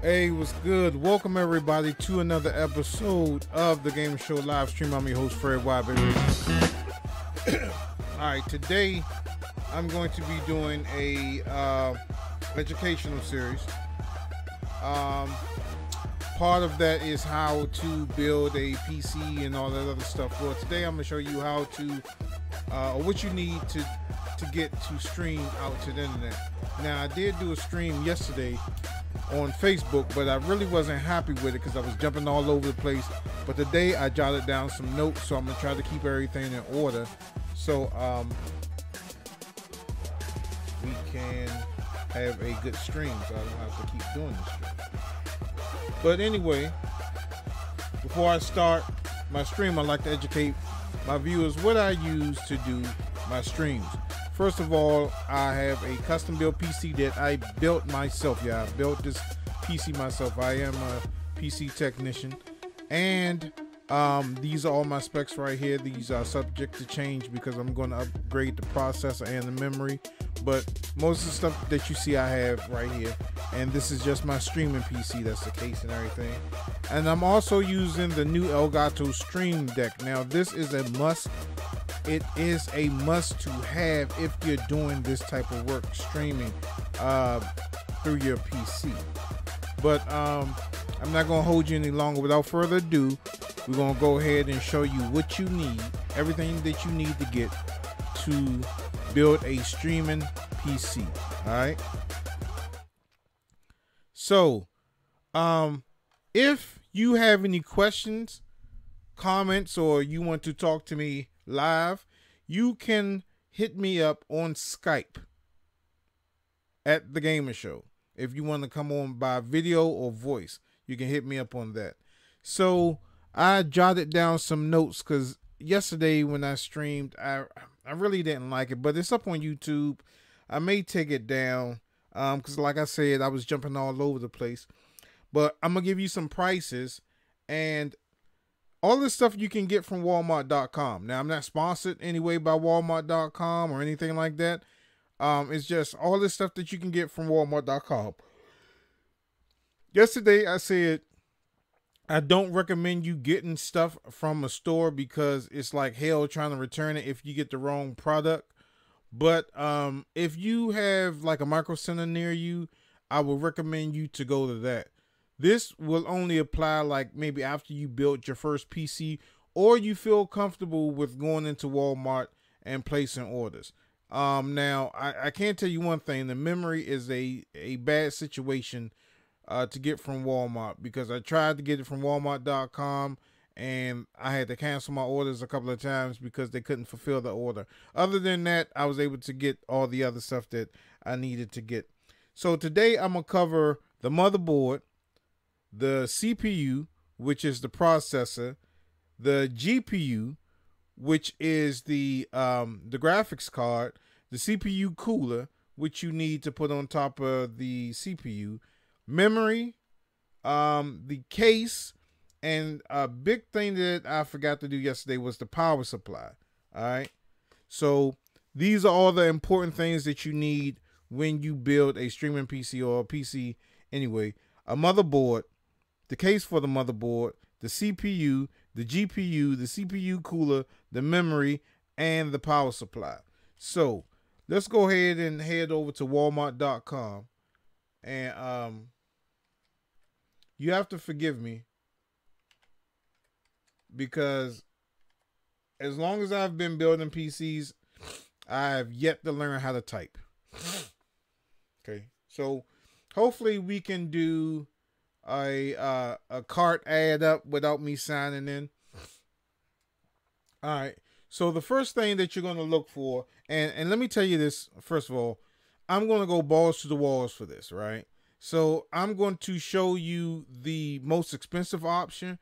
Hey, what's good? Welcome everybody to another episode of the Gamer Show live stream. I'm your host, Fred Wyatt. Alright, today I'm going to be doing a educational series. Part of that is how to build a PC and all that other stuff. Well, today I'm going to show you how to, or what you need to get to stream out to the internet. Now, I did do a stream yesterday on Facebook, but I really wasn't happy with it because I was jumping all over the place. But today I jotted down some notes, so I'm gonna try to keep everything in order, so we can have a good stream, so I don't have to keep doing this stream. But anyway, before I start my stream, I'd like to educate my viewers what I use to do my streams. First of all, I have a custom built PC that I built myself. Yeah, I built this PC myself. I am a PC technician, and these are all my specs right here. These are subject to change because I'm going to upgrade the processor and the memory, but most of the stuff that you see I have right here, and this is just my streaming PC. That's the case and everything. And I'm also using the new Elgato Stream Deck. Now, this is a must. It is a must to have if you're doing this type of work, streaming through your PC. But I'm not going to hold you any longer. Without further ado, we're going to go ahead and show you what you need, everything that you need to get to build a streaming PC. All right. So, if you have any questions, comments, or you want to talk to me live, you can hit me up on Skype at the Gamer Show. If you want to come on by video or voice, you can hit me up on that. So I jotted down some notes because yesterday when I streamed, I really didn't like it, but it's up on YouTube. I may take it down because, like I said, I was jumping all over the place. But I'm gonna give you some prices, and all this stuff you can get from Walmart.com. Now, I'm not sponsored anyway by Walmart.com or anything like that. It's just all this stuff that you can get from Walmart.com. Yesterday, I said I don't recommend you getting stuff from a store because it's like hell trying to return it if you get the wrong product. But if you have like a Micro Center near you, I would recommend you to go to that. This will only apply like maybe after you built your first PC or you feel comfortable with going into Walmart and placing orders. Now, I can tell you one thing. The memory is a bad situation to get from Walmart because I tried to get it from Walmart.com and I had to cancel my orders a couple of times because they couldn't fulfill the order. Other than that, I was able to get all the other stuff that I needed to get. So today I'm going to cover the motherboard, the CPU, which is the processor, the GPU, which is the graphics card, the CPU cooler, which you need to put on top of the CPU, memory, the case, and a big thing that I forgot to do yesterday was the power supply. All right. So these are all the important things that you need when you build a streaming PC or a PC anyway. A motherboard, the case for the motherboard, the CPU, the GPU, the CPU cooler, the memory, and the power supply. So let's go ahead and head over to Walmart.com. And you have to forgive me because as long as I've been building PCs, I have yet to learn how to type. Okay, so hopefully we can do a cart add up without me signing in. All right. So the first thing that you're going to look for, and let me tell you this, first of all, I'm going to go balls to the walls for this, right? So I'm going to show you the most expensive option,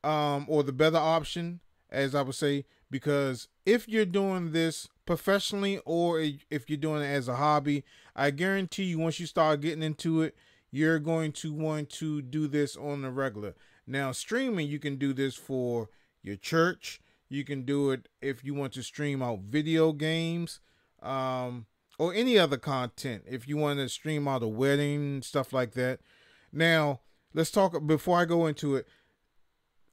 or the better option, as I would say, because if you're doing this professionally or if you're doing it as a hobby, I guarantee you once you start getting into it, you're going to want to do this on the regular. Now, streaming, you can do this for your church. You can do it if you want to stream out video games, or any other content. If you want to stream out a wedding, stuff like that. Now, let's talk before I go into it.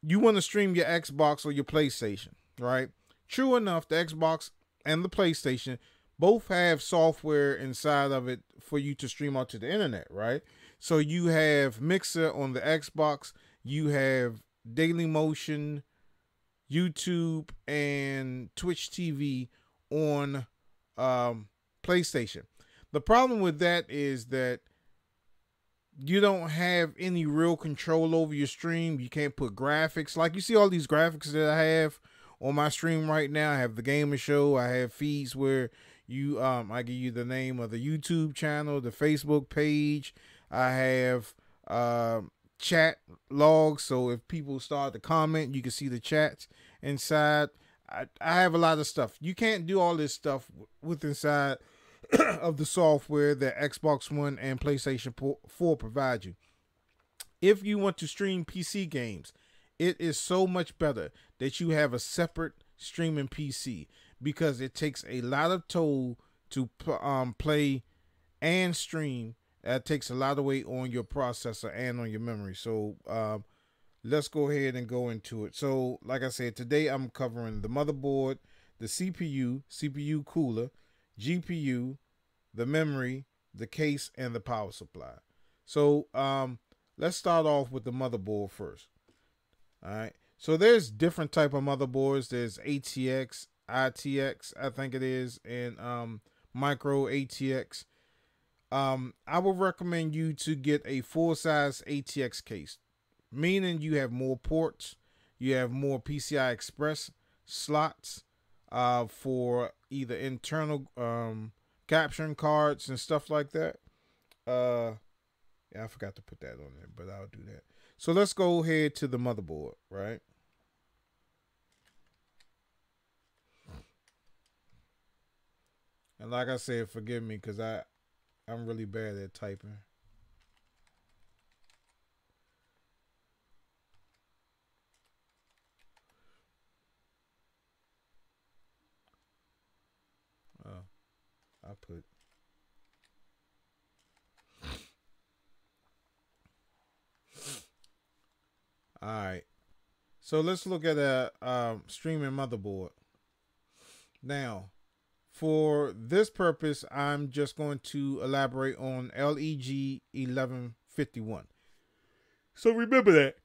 You want to stream your Xbox or your PlayStation, right? True enough, the Xbox and the PlayStation both have software inside of it for you to stream out to the internet, right? So you have Mixer on the Xbox, you have Daily Motion, YouTube, and Twitch TV on PlayStation. The problem with that is that you don't have any real control over your stream. You can't put graphics. Like you see all these graphics that I have on my stream right now. I have the Gamer Show. I have feeds where you I give you the name of the YouTube channel, the Facebook page. I have chat logs, so if people start to comment, you can see the chats inside. I have a lot of stuff. You can't do all this stuff with inside of the software that Xbox One and PlayStation 4 provide you. If you want to stream PC games, it is so much better that you have a separate streaming PC, because it takes a lot of toll to play and stream. That takes a lot of weight on your processor and on your memory. So let's go ahead and go into it. So like I said, today I'm covering the motherboard, the CPU cooler, GPU, the memory, the case, and the power supply. So let's start off with the motherboard first. All right. So there's different type of motherboards. There's ATX, ITX, I think it is, and micro ATX. I would recommend you to get a full-size ATX case, meaning you have more ports, you have more PCI Express slots for either internal capturing cards and stuff like that. Yeah, I forgot to put that on there, but I'll do that. So let's go ahead to the motherboard, right? And like I said, forgive me because I'm really bad at typing. I put. All right. So let's look at a streaming motherboard. Now, for this purpose, I'm just going to elaborate on LEG 1151. So remember that.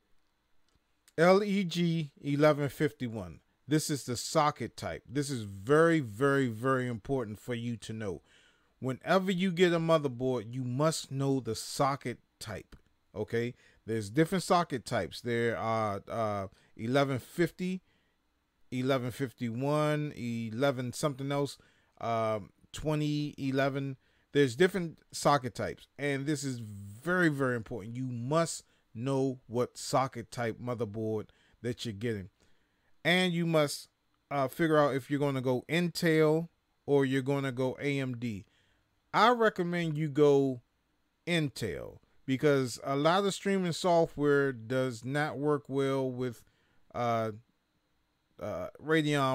LEG 1151. This is the socket type. This is very, very, very important for you to know. Whenever you get a motherboard, you must know the socket type. Okay? There's different socket types. There are 1150, 1151, 11 something else, 2011. There's different socket types, and this is very, very important. You must know what socket type motherboard that you're getting, and you must figure out if you're going to go Intel or you're going to go AMD. I recommend you go Intel, because a lot of streaming software does not work well with Radeon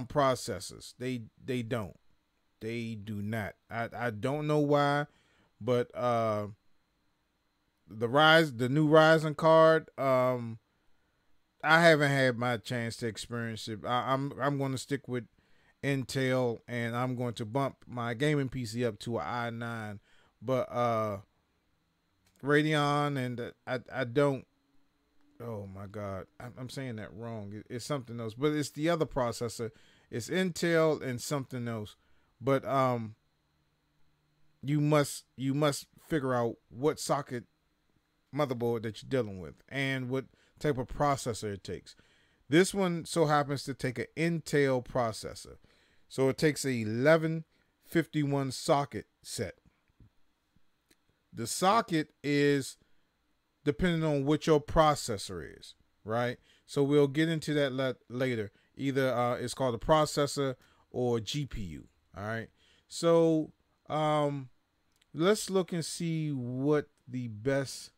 processors. They don't. They do not. I don't know why, but the new Ryzen card, I haven't had my chance to experience it. I'm going to stick with Intel, and I'm going to bump my gaming PC up to an i9. But Radeon, and I don't. Oh my God, I'm saying that wrong. It's something else, but it's the other processor. It's Intel and something else. But you must figure out what socket motherboard that you're dealing with and what type of processor it takes. This one so happens to take an Intel processor, so it takes a 1151 socket set. The socket is depending on what your processor is, right? So we'll get into that later. Either it's called a processor or GPU. All right. So let's look and see what the best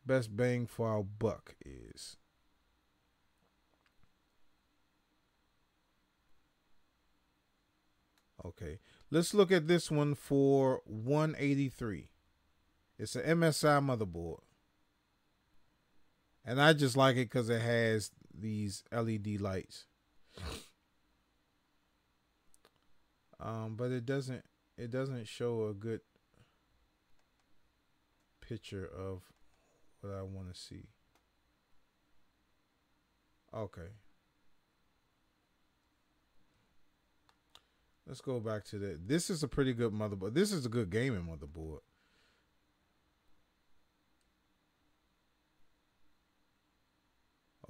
bang for our buck is. Okay. Let's look at this one for 183. It's an MSI motherboard. And I just like it because it has these LED lights. But it doesn't show a good picture of what I want to see. Okay. Let's go back to that. This is a pretty good motherboard. This is a good gaming motherboard.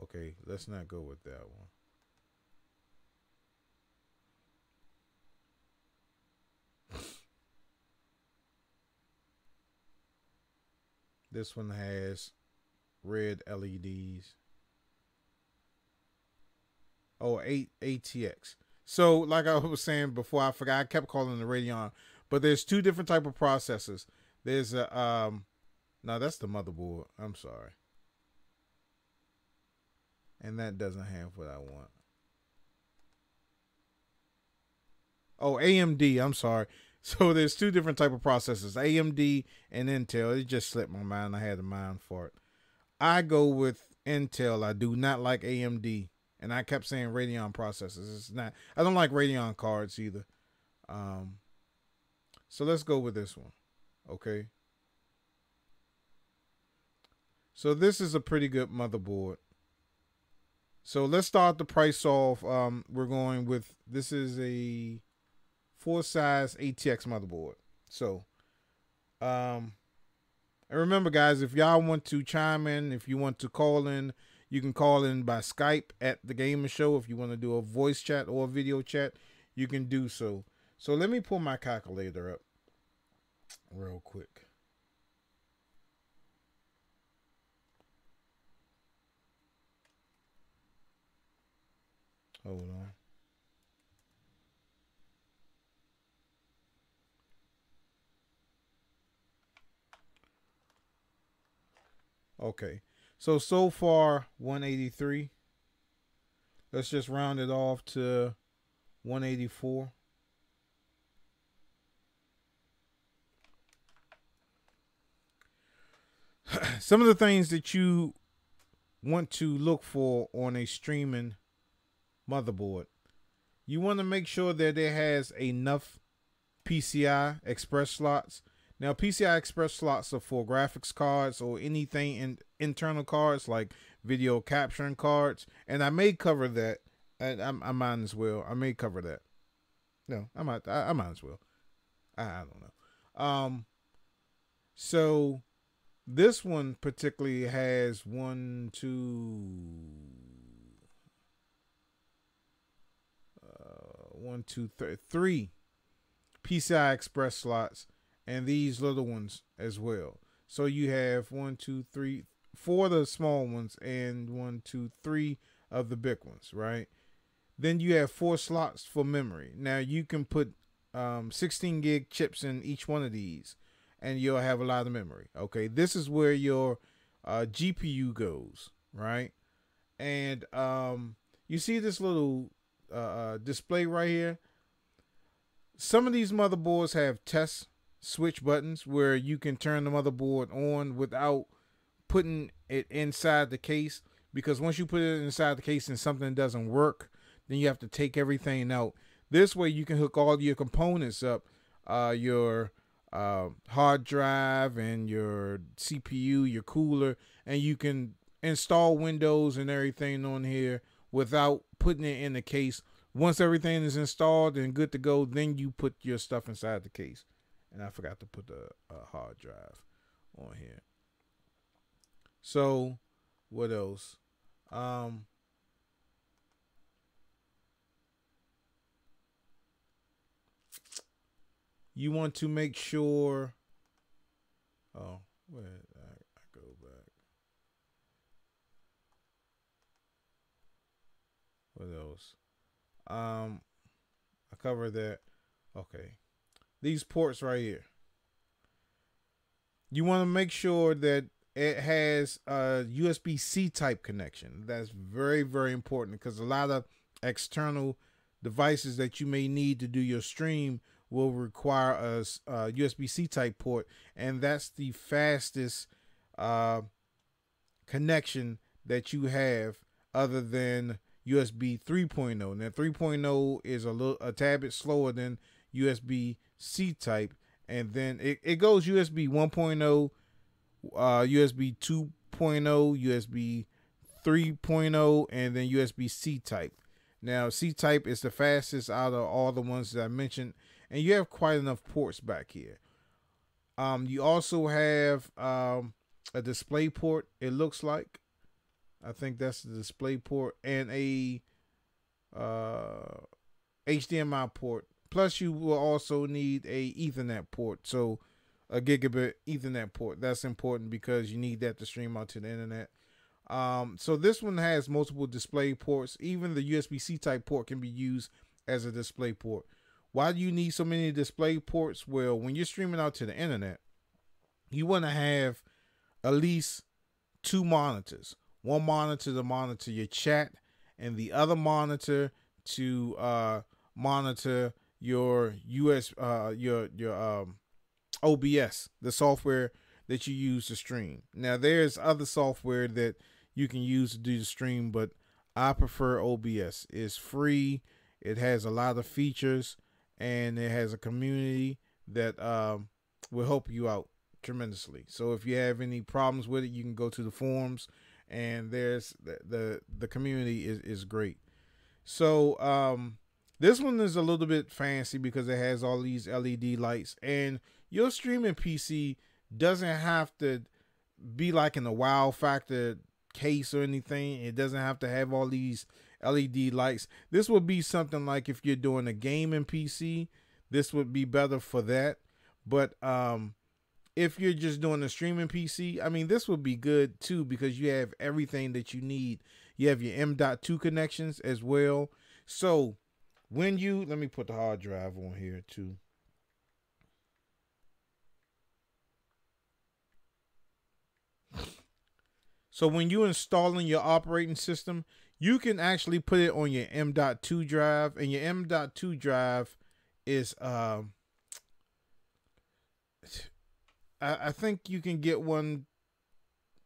Okay, let's not go with that one. This one has red LEDs. Oh, ATX. So, like I was saying before, I forgot. I kept calling the Radeon, but there's two different type of processors. There's a no, that's the motherboard. I'm sorry, and that doesn't have what I want. Oh, AMD. I'm sorry. So there's two different type of processors, AMD and Intel. It just slipped my mind. I had a mind for it. I go with Intel. I do not like AMD. And I kept saying Radeon processors. It's not. I don't like Radeon cards either. So let's go with this one. Okay. So this is a pretty good motherboard. So let's start the price off. We're going with, this is a 4-size ATX motherboard. So, and remember, guys, if y'all want to chime in, if you want to call in, you can call in by Skype at the Gamers Show. If you want to do a voice chat or a video chat, you can do so. So let me pull my calculator up real quick. Hold on. Okay. So far 183. Let's just round it off to 184. Some of the things that you want to look for on a streaming motherboard. You want to make sure that it has enough PCI Express slots. Now, PCI Express slots are for graphics cards or anything in internal cards like video capturing cards. And I may cover that. I might as well. I may cover that. No, I might as well. I don't know. So this one particularly has 1, 2, 3 PCI Express slots, and these little ones as well. So you have 1, 2, 3, 4 of the small ones, and 1, 2, 3 of the big ones, right? Then you have 4 slots for memory. Now you can put 16 gig chips in each one of these, and you'll have a lot of memory. Okay, this is where your GPU goes, right? And you see this little display right here. Some of these motherboards have test switch buttons where you can turn the motherboard on without putting it inside the case, because once you put it inside the case and something doesn't work, then you have to take everything out. This way you can hook all your components up, your hard drive and your CPU, your cooler, and you can install Windows and everything on here without putting it in the case. Once everything is installed and good to go, then you put your stuff inside the case. And I forgot to put the hard drive on here. So, what else? You want to make sure. Oh, where did I go back? What else? I covered that. Okay. These ports right here. You want to make sure that it has a USB-C type connection. That's very, very important, because a lot of external devices that you may need to do your stream will require a USB-C type port, and that's the fastest connection that you have other than USB 3.0. Now 3.0 is a tad bit slower than USB C type, and then it goes USB 1.0, USB 2.0, USB 3.0, and then USB C type. Now C type is the fastest out of all the ones that I mentioned, and you have quite enough ports back here. You also have a display port. It looks like, I think that's the display port, and a HDMI port. Plus, you will also need a Ethernet port. So, a gigabit Ethernet port. That's important because you need that to stream out to the internet. So this one has multiple display ports. Even the USB-C type port can be used as a display port. Why do you need so many display ports? Well, when you're streaming out to the internet, you want to have at least two monitors. One monitor to monitor your chat, and the other monitor to monitor your OBS, the software that you use to stream. Now, there's other software that you can use to do the stream, but I prefer OBS. It's free. It has a lot of features, and it has a community that will help you out tremendously. So if you have any problems with it, you can go to the forums, and there's the community is great. So this one is a little bit fancy because it has all these LED lights, and your streaming PC doesn't have to be like in a wow factor case or anything. It doesn't have to have all these LED lights. This would be something like if you're doing a gaming PC, this would be better for that. But if you're just doing a streaming PC, I mean, this would be good too because you have everything that you need. You have your M.2 connections as well. So when you, let me put the hard drive on here too. So when you're installing your operating system, you can actually put it on your M.2 drive, and your M.2 drive is I think you can get one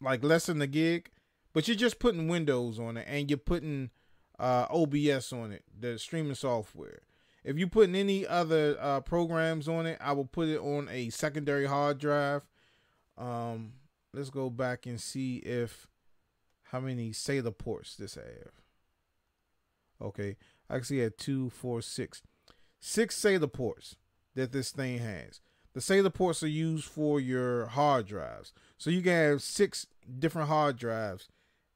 like less than a gig, but you're just putting Windows on it, and you're putting OBS on it, the streaming software. If you putting any other programs on it, I will put it on a secondary hard drive. Let's go back and see how many SATA ports this have. Okay, I can see it 2, 4, 6. 6 SATA ports that this thing has. The SATA ports are used for your hard drives. So you can have 6 different hard drives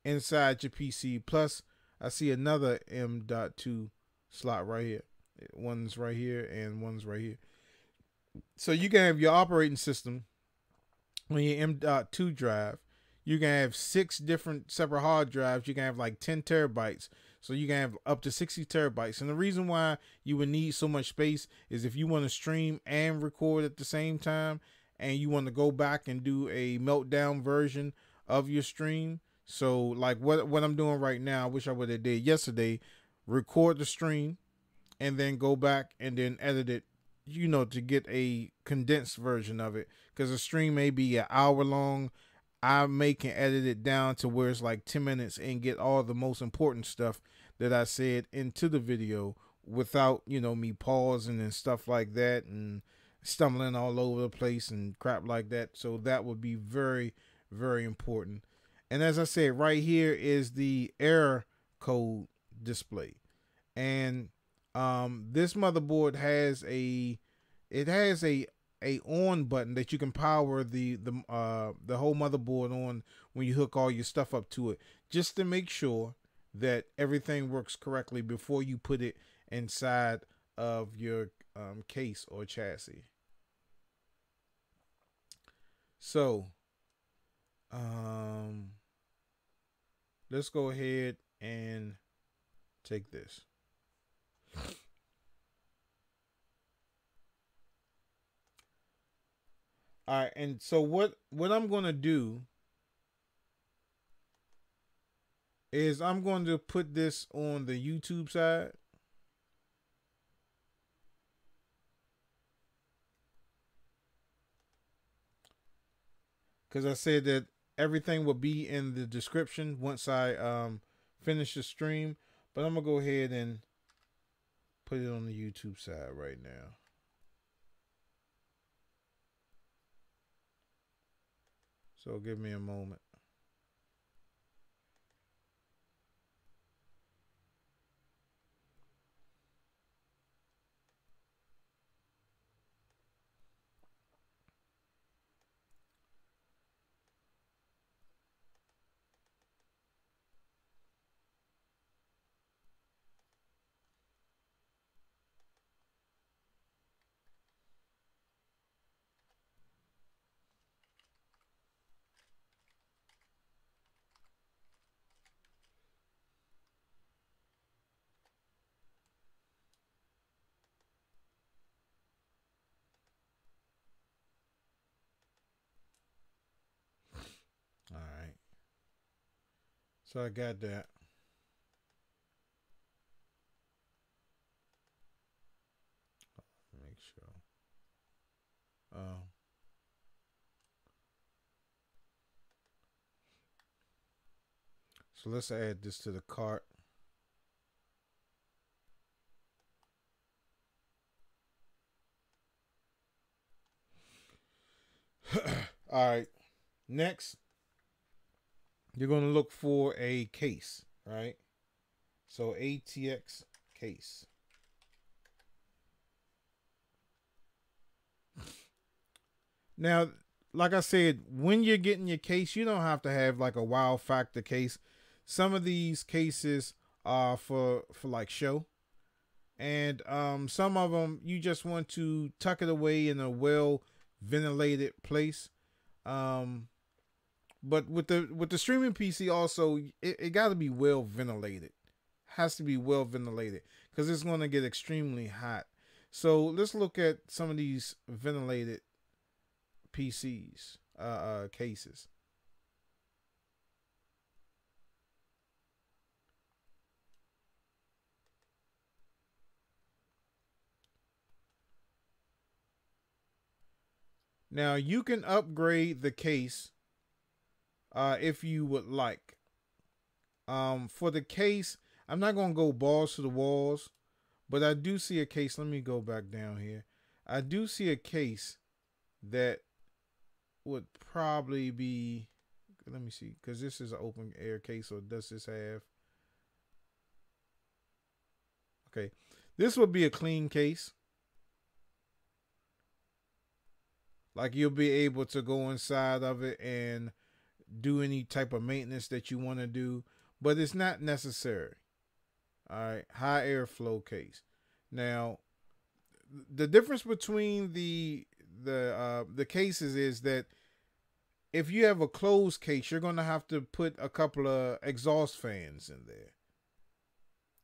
inside your PC. Plus, I see another M.2 slot right here. One's right here and one's right here. So you can have your operating system on your M.2 drive. You can have 6 different separate hard drives. You can have like 10 terabytes. So you can have up to 60 terabytes. And the reason why you would need so much space is if you want to stream and record at the same time, and you want to go back and do a meltdown version of your stream. So like what I'm doing right now, I wish I would have did yesterday, record the stream and then go back and then edit it, to get a condensed version of it. Because the stream may be an hour long. I can edit it down to where it's like 10 minutes and get all the most important stuff that I said into the video without, me pausing and stuff like that and stumbling all over the place and crap like that. So that would be very, very important. And as I said, right here is the error code display. And this motherboard has a on button that you can power the whole motherboard on when you hook all your stuff up to it, just to make sure that everything works correctly before you put it inside of your case or chassis. So let's go ahead and take this. All right, and so what I'm going to do is I'm going to put this on the YouTube side. Because I said that everything will be in the description once I finish the stream. But I'm gonna go ahead and put it on the YouTube side right now. So give me a moment. All right. So I got that. Make sure. So let's add this to the cart. All right. Next, you're going to look for a case, right? So ATX case. Now, like I said, when you're getting your case, you don't have to have like a wow factor case. Some of these cases are for like show, and some of them you just want to tuck it away in a well ventilated place. But with the streaming PC also, it got to be well ventilated. Has to be well ventilated because it's going to get extremely hot. So let's look at some of these ventilated PCs cases. Now you can upgrade the case if you would like. For the case, I'm not gonna go balls to the walls, but I do see a case. Let me go back down here. I do see a case that would probably be. Let me see, because this is an open air case. So does this have? Okay, this would be a clean case. Like you'll be able to go inside of it and do any type of maintenance that you want to do, but it's not necessary. All right, high airflow case. Now, the difference between the cases is that if you have a closed case, you're gonna have to put a couple of exhaust fans in there.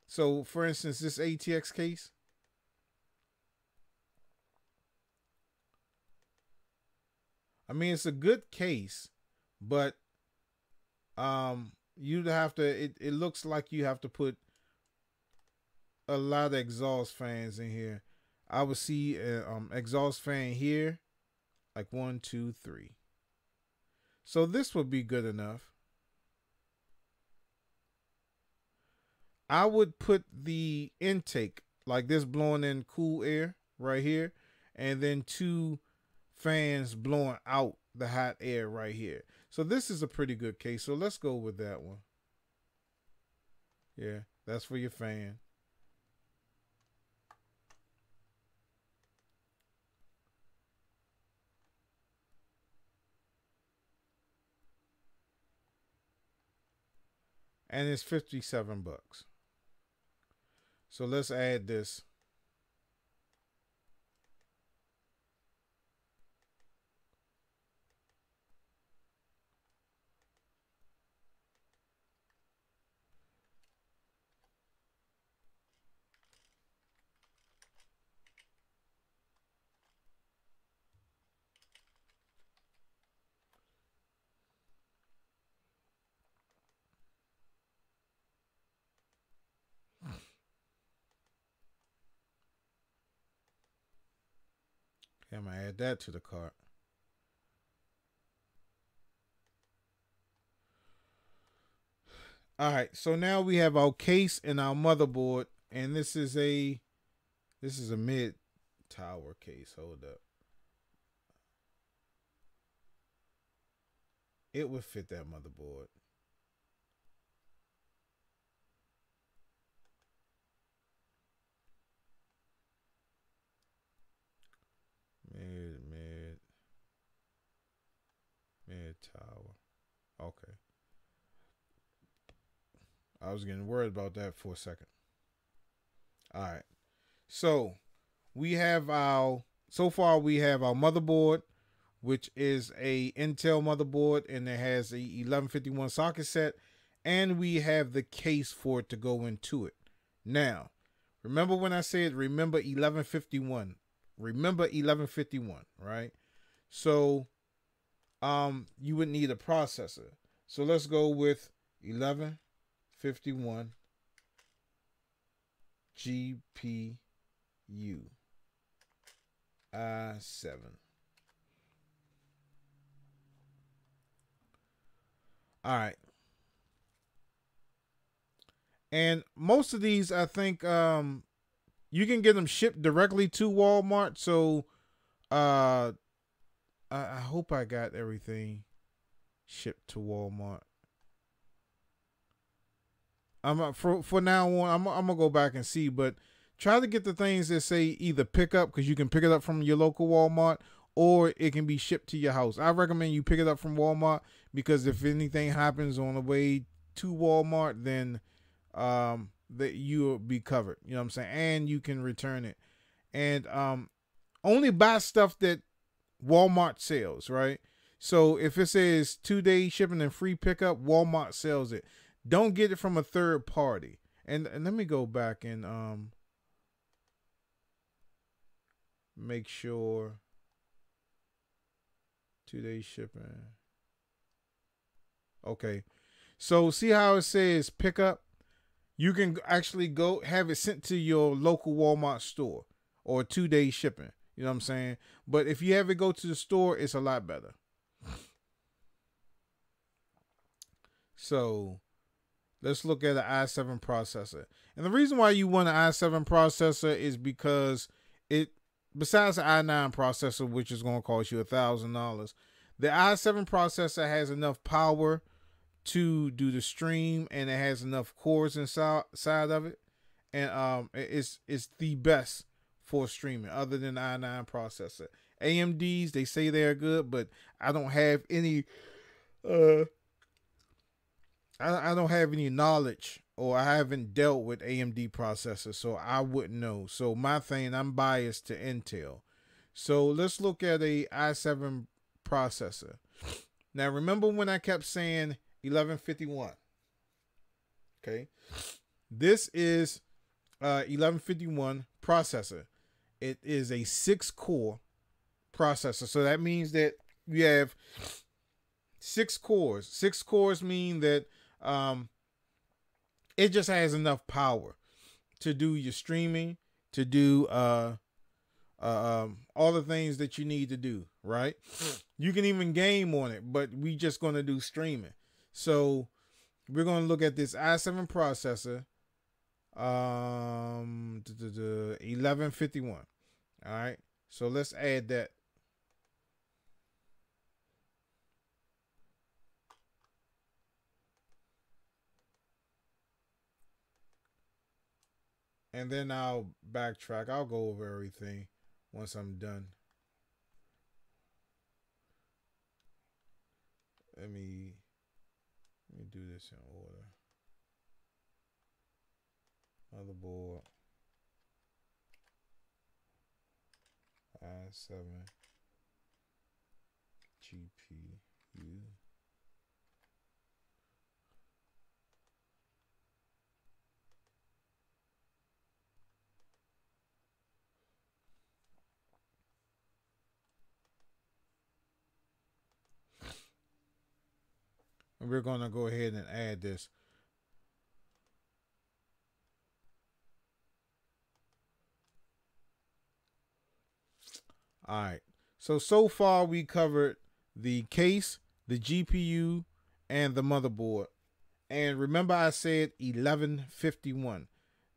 So, for instance, this ATX case, I mean, it's a good case, but you'd have to. It looks like you have to put a lot of exhaust fans in here. I would see an exhaust fan here, like 1, 2, 3. So this would be good enough. I would put the intake like this blowing in cool air right here, and then 2 fans blowing out the hot air right here. So this is a pretty good case. So let's go with that one. Yeah, that's for your fan. And it's $57. So let's add this. Okay, I'm gonna add that to the cart. All right, so now we have our case and our motherboard, and this is a mid tower case. Hold up, it would fit that motherboard. Mid mid tower. Okay, I was getting worried about that for a second. All right, so we have our so far we have our motherboard, which is a Intel motherboard, and it has a 1151 socket set, and we have the case for it to go into it. Now, remember when I said remember 1151? Remember 1151, right? So, you would need a processor. So let's go with 1151 GPU i7. All right. And most of these, I think, you can get them shipped directly to Walmart. So, uh, I hope I got everything shipped to Walmart. For now on, I'm gonna go back and see, but try to get the things that say either pick up, because you can pick it up from your local Walmart, or it can be shipped to your house. I recommend you pick it up from Walmart, because if anything happens on the way to Walmart, then that you'll be covered. You know what I'm saying? And you can return it. And only buy stuff that Walmart sells, right? So if it says 2 day shipping and free pickup, Walmart sells it. Don't get it from a third party. And let me go back and make sure 2 day shipping. Okay. So see how it says pickup? You can actually go have it sent to your local Walmart store, or 2 day shipping. You know what I'm saying? But if you have it go to the store, it's a lot better. So let's look at an i7 processor. And the reason why you want an i7 processor is because it, besides the i9 processor, which is going to cost you $1,000, the i7 processor has enough power to do the stream, and it has enough cores inside of it, and it's the best for streaming other than the i9 processor. AMD's, they say they're good, but I don't have any uh I don't have any knowledge, or I haven't dealt with AMD processors, so I wouldn't know. So my thing, I'm biased to Intel. So let's look at a i7 processor. Now remember when I kept saying 1151? Okay, this is 1151 processor. It is a 6-core processor, so that means that you have 6 cores. 6 cores mean that it just has enough power to do your streaming, to do all the things that you need to do, right? You can even game on it, but we just going to do streaming. So we're going to look at this i7 processor, 1151. All right, so let's add that. And then I'll backtrack. I'll go over everything once I'm done. Let me do this in order. Motherboard, i7 GPU. And we're going to go ahead and add this. All right. So far we covered the case, the GPU, and the motherboard. And remember I said 1151.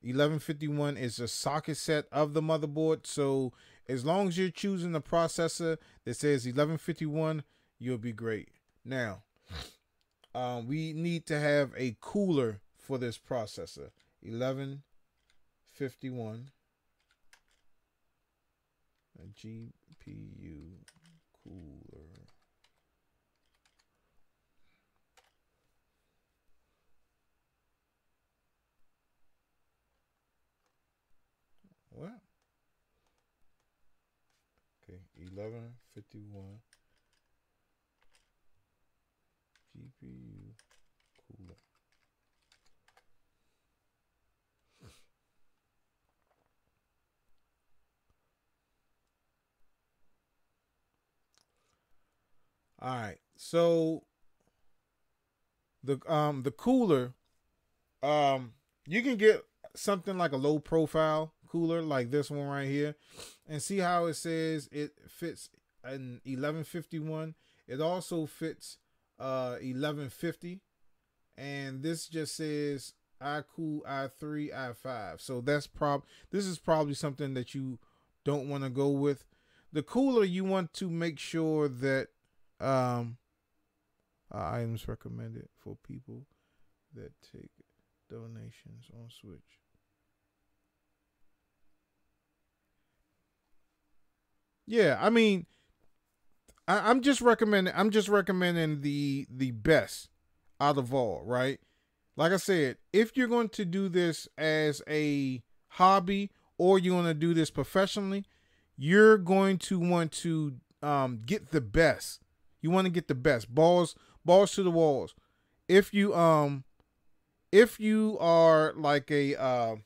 1151 is the socket set of the motherboard. So as long as you're choosing the processor that says 1151, you'll be great. Now, we need to have a cooler for this processor. 1151. A GPU cooler. What? Okay, 1151 GPU cooler. All right, so the cooler, you can get something like a low profile cooler like this one right here, and see how it says it fits an 1151. It also fits 1150, and this just says iCool i3 i5. So this is probably something that you don't want to go with. The cooler, you want to make sure that items recommended for people that take donations on Switch. Yeah, I mean, I'm just recommending. I'm just recommending the best out of all. Right. Like I said, if you're going to do this as a hobby or you're going to do this professionally, you're going to want to get the best. You want to get the best. Balls to the walls. If you are like a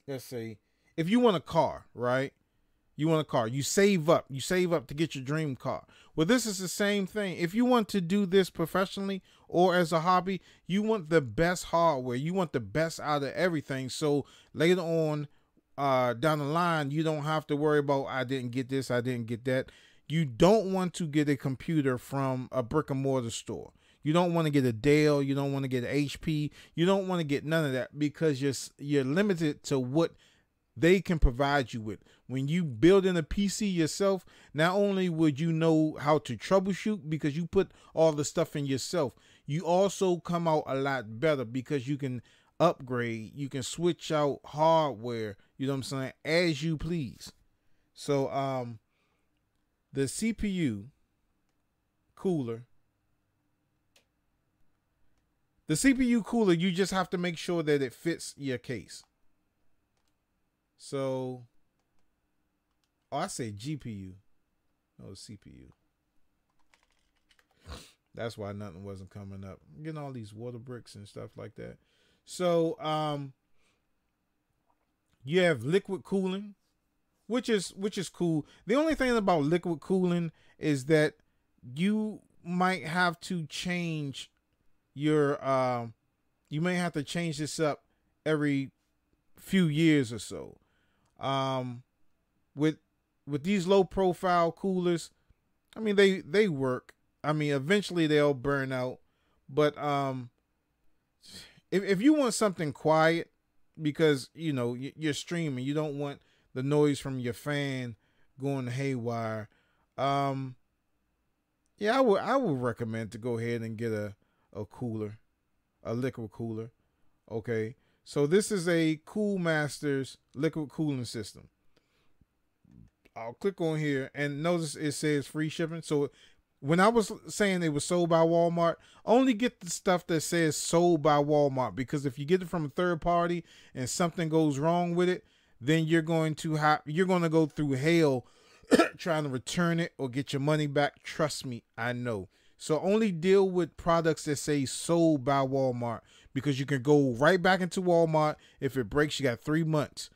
let's say, if you want a car, right? You want a car. You save up. You save up to get your dream car. Well, this is the same thing. If you want to do this professionally or as a hobby, you want the best hardware. You want the best out of everything. So later on down the line, you don't have to worry about, I didn't get this, I didn't get that. You don't want to get a computer from a brick and mortar store. You don't want to get a Dell. You don't want to get an HP. You don't want to get none of that because you're limited to what they can provide you with. When you build in a PC yourself, not only would you know how to troubleshoot because you put all the stuff in yourself, you also come out a lot better because you can upgrade, you can switch out hardware, you know what I'm saying, as you please. So the CPU cooler, you just have to make sure that it fits your case. So, I say GPU. No, CPU. That's why nothing wasn't coming up. I'm getting all these water bricks and stuff like that. So, you have liquid cooling, which is cool. The only thing about liquid cooling is that you might have to change your you may have to change this up every few years or so. With these low profile coolers, I mean they work. I mean eventually they'll burn out, but if you want something quiet because you know you're streaming, you don't want the noise from your fan going haywire. Yeah, I would recommend to go ahead and get a cooler, a liquid cooler. Okay. So this is a Cool Masters liquid cooling system. I'll click on here and notice it says free shipping. So when I was saying it was sold by Walmart, only get the stuff that says sold by Walmart, because if you get it from a third party and something goes wrong with it, then you're going to go through hell trying to return it or get your money back. Trust me, I know. So only deal with products that say sold by Walmart, because you can go right back into Walmart. If it breaks, you got 3 months.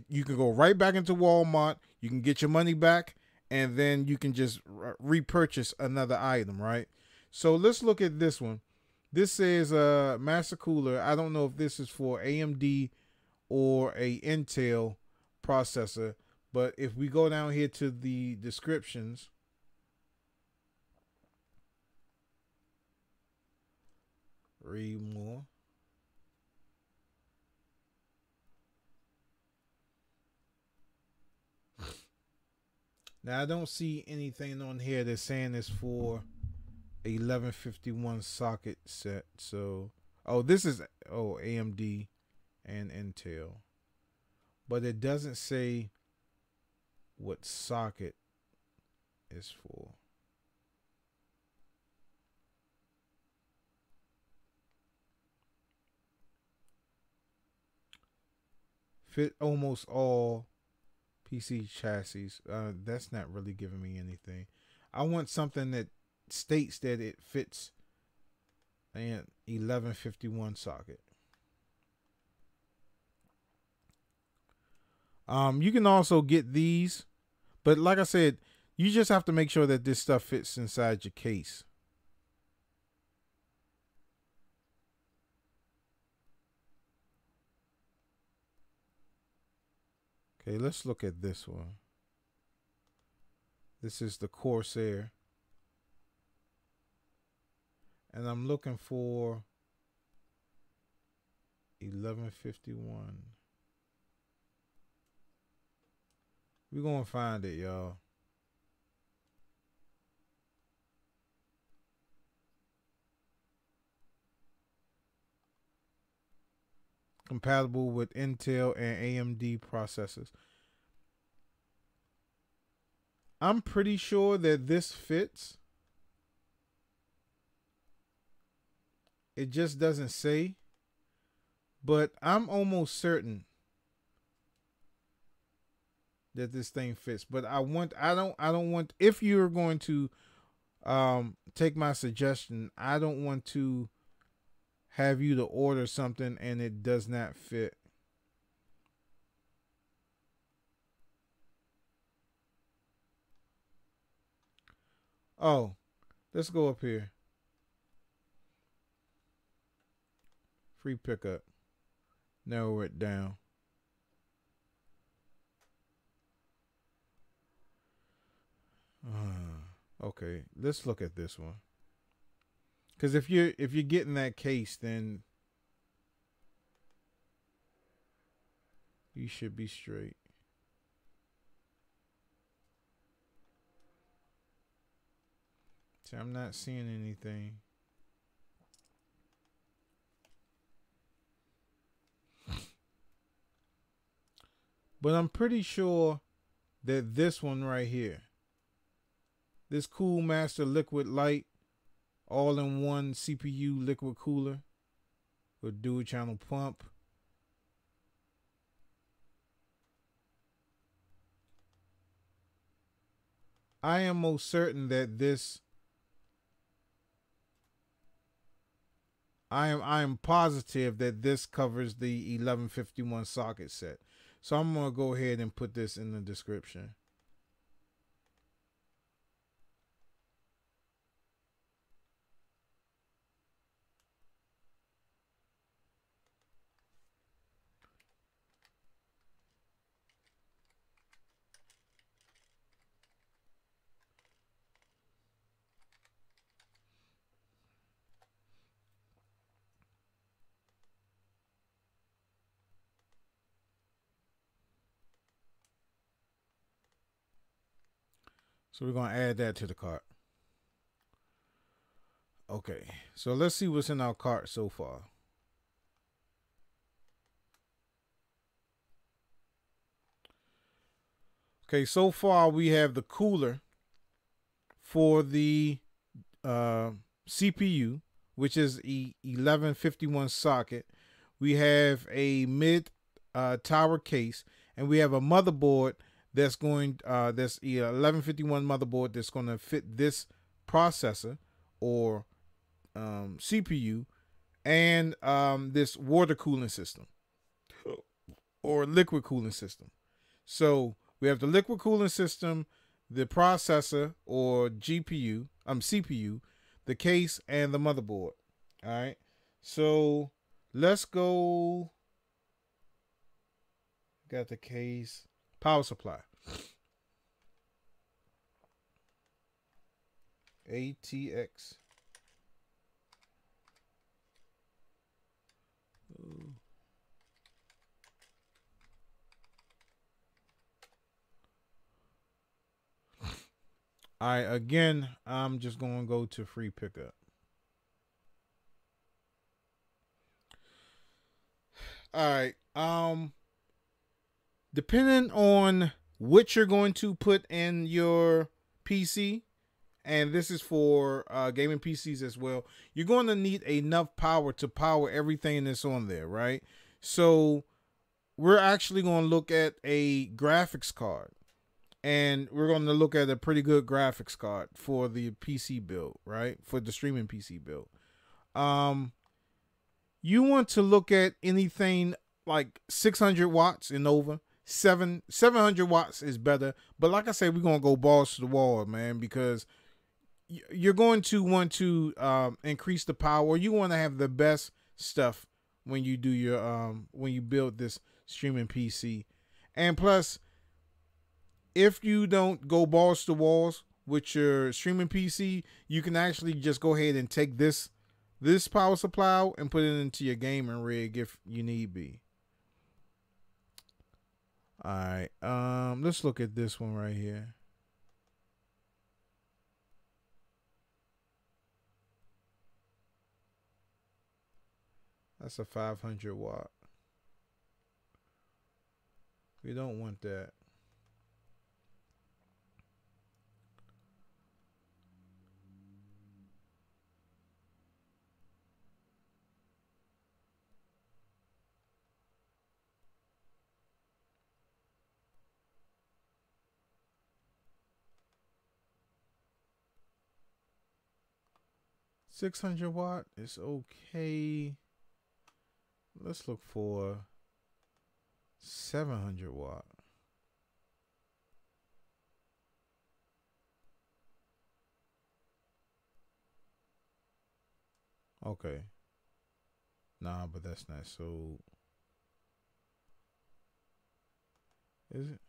You can go right back into Walmart. You can get your money back, and then you can just repurchase another item, right? So let's look at this one. This says Master Cooler. I don't know if this is for AMD or a Intel processor, but if we go down here to the descriptions, Read more. Now I don't see anything on here that's saying it's for 1151 socket set. So, oh, this is AMD and Intel, but it doesn't say what socket is for. Fit almost all PC chassis. That's not really giving me anything. I want something that states that it fits an 1151 socket. You can also get these, but like I said, you just have to make sure that this stuff fits inside your case. Okay, let's look at this one. This is the Corsair. And I'm looking for 1151. We're going to find it, y'all. Compatible with Intel and AMD processors. I'm pretty sure that this fits. It just doesn't say. But I'm almost certain that this thing fits. But I don't want, if you're going to take my suggestion, I don't want to have you to order something and it does not fit. Oh, let's go up here. Free pickup. Narrow it down. Okay, let's look at this one. Because if you're getting that case, then you should be straight. See, I'm not seeing anything. But I'm pretty sure that this one right here, this Cool Master Liquid Light all-in-one CPU liquid cooler with dual channel pump, I am most certain that this, I am positive that this covers the 1151 socket set. So I'm going to go ahead and put this in the description. So we're going to add that to the cart. Okay, so let's see what's in our cart so far. Okay, so far we have the cooler for the CPU, which is 1151 socket. We have a mid tower case, and we have a motherboard that's going that's 1151 motherboard that's going to fit this processor or CPU and this water cooling system or liquid cooling system. So we have the liquid cooling system, the processor or CPU, the case, and the motherboard. All right. So let's go. Got the case, power supply. ATX All right, again, I'm just going to go to free pickup. All right. Depending on what you're going to put in your PC, and this is for gaming PCs as well, you're going to need enough power to power everything that's on there, right? So we're actually going to look at a graphics card, and we're going to look at a pretty good graphics card for the PC build, right? For the streaming PC build. Um, you want to look at anything like 600 watts and over. 700 watts is better, but like I said, we're gonna go balls to the wall, man, because you're going to want to increase the power. You want to have the best stuff when you do your when you build this streaming PC, and plus, if you don't go balls to walls with your streaming PC, you can actually just go ahead and take this power supply out and put it into your gaming rig if you need be. All right, let's look at this one right here. That's a 500 watt. We don't want that. $600 is okay. Let's look for 700 watt. Okay. Nah, but that's not so. Is it?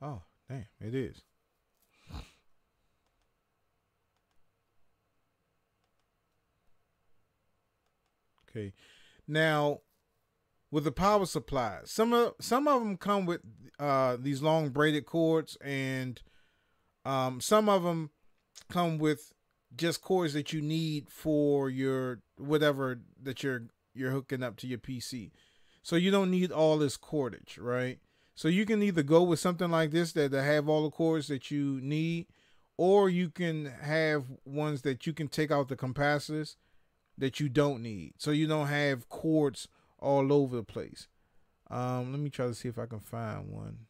Oh, damn, it is. Okay. Now, with the power supply, some of them come with these long braided cords, and some of them come with just cords that you need for your whatever that you're hooking up to your PC. So you don't need all this cordage, right? So you can either go with something like this that have all the cords that you need, or you can have ones that you can take out the capacitors that you don't need, so you don't have cords all over the place. Let me try to see if I can find one.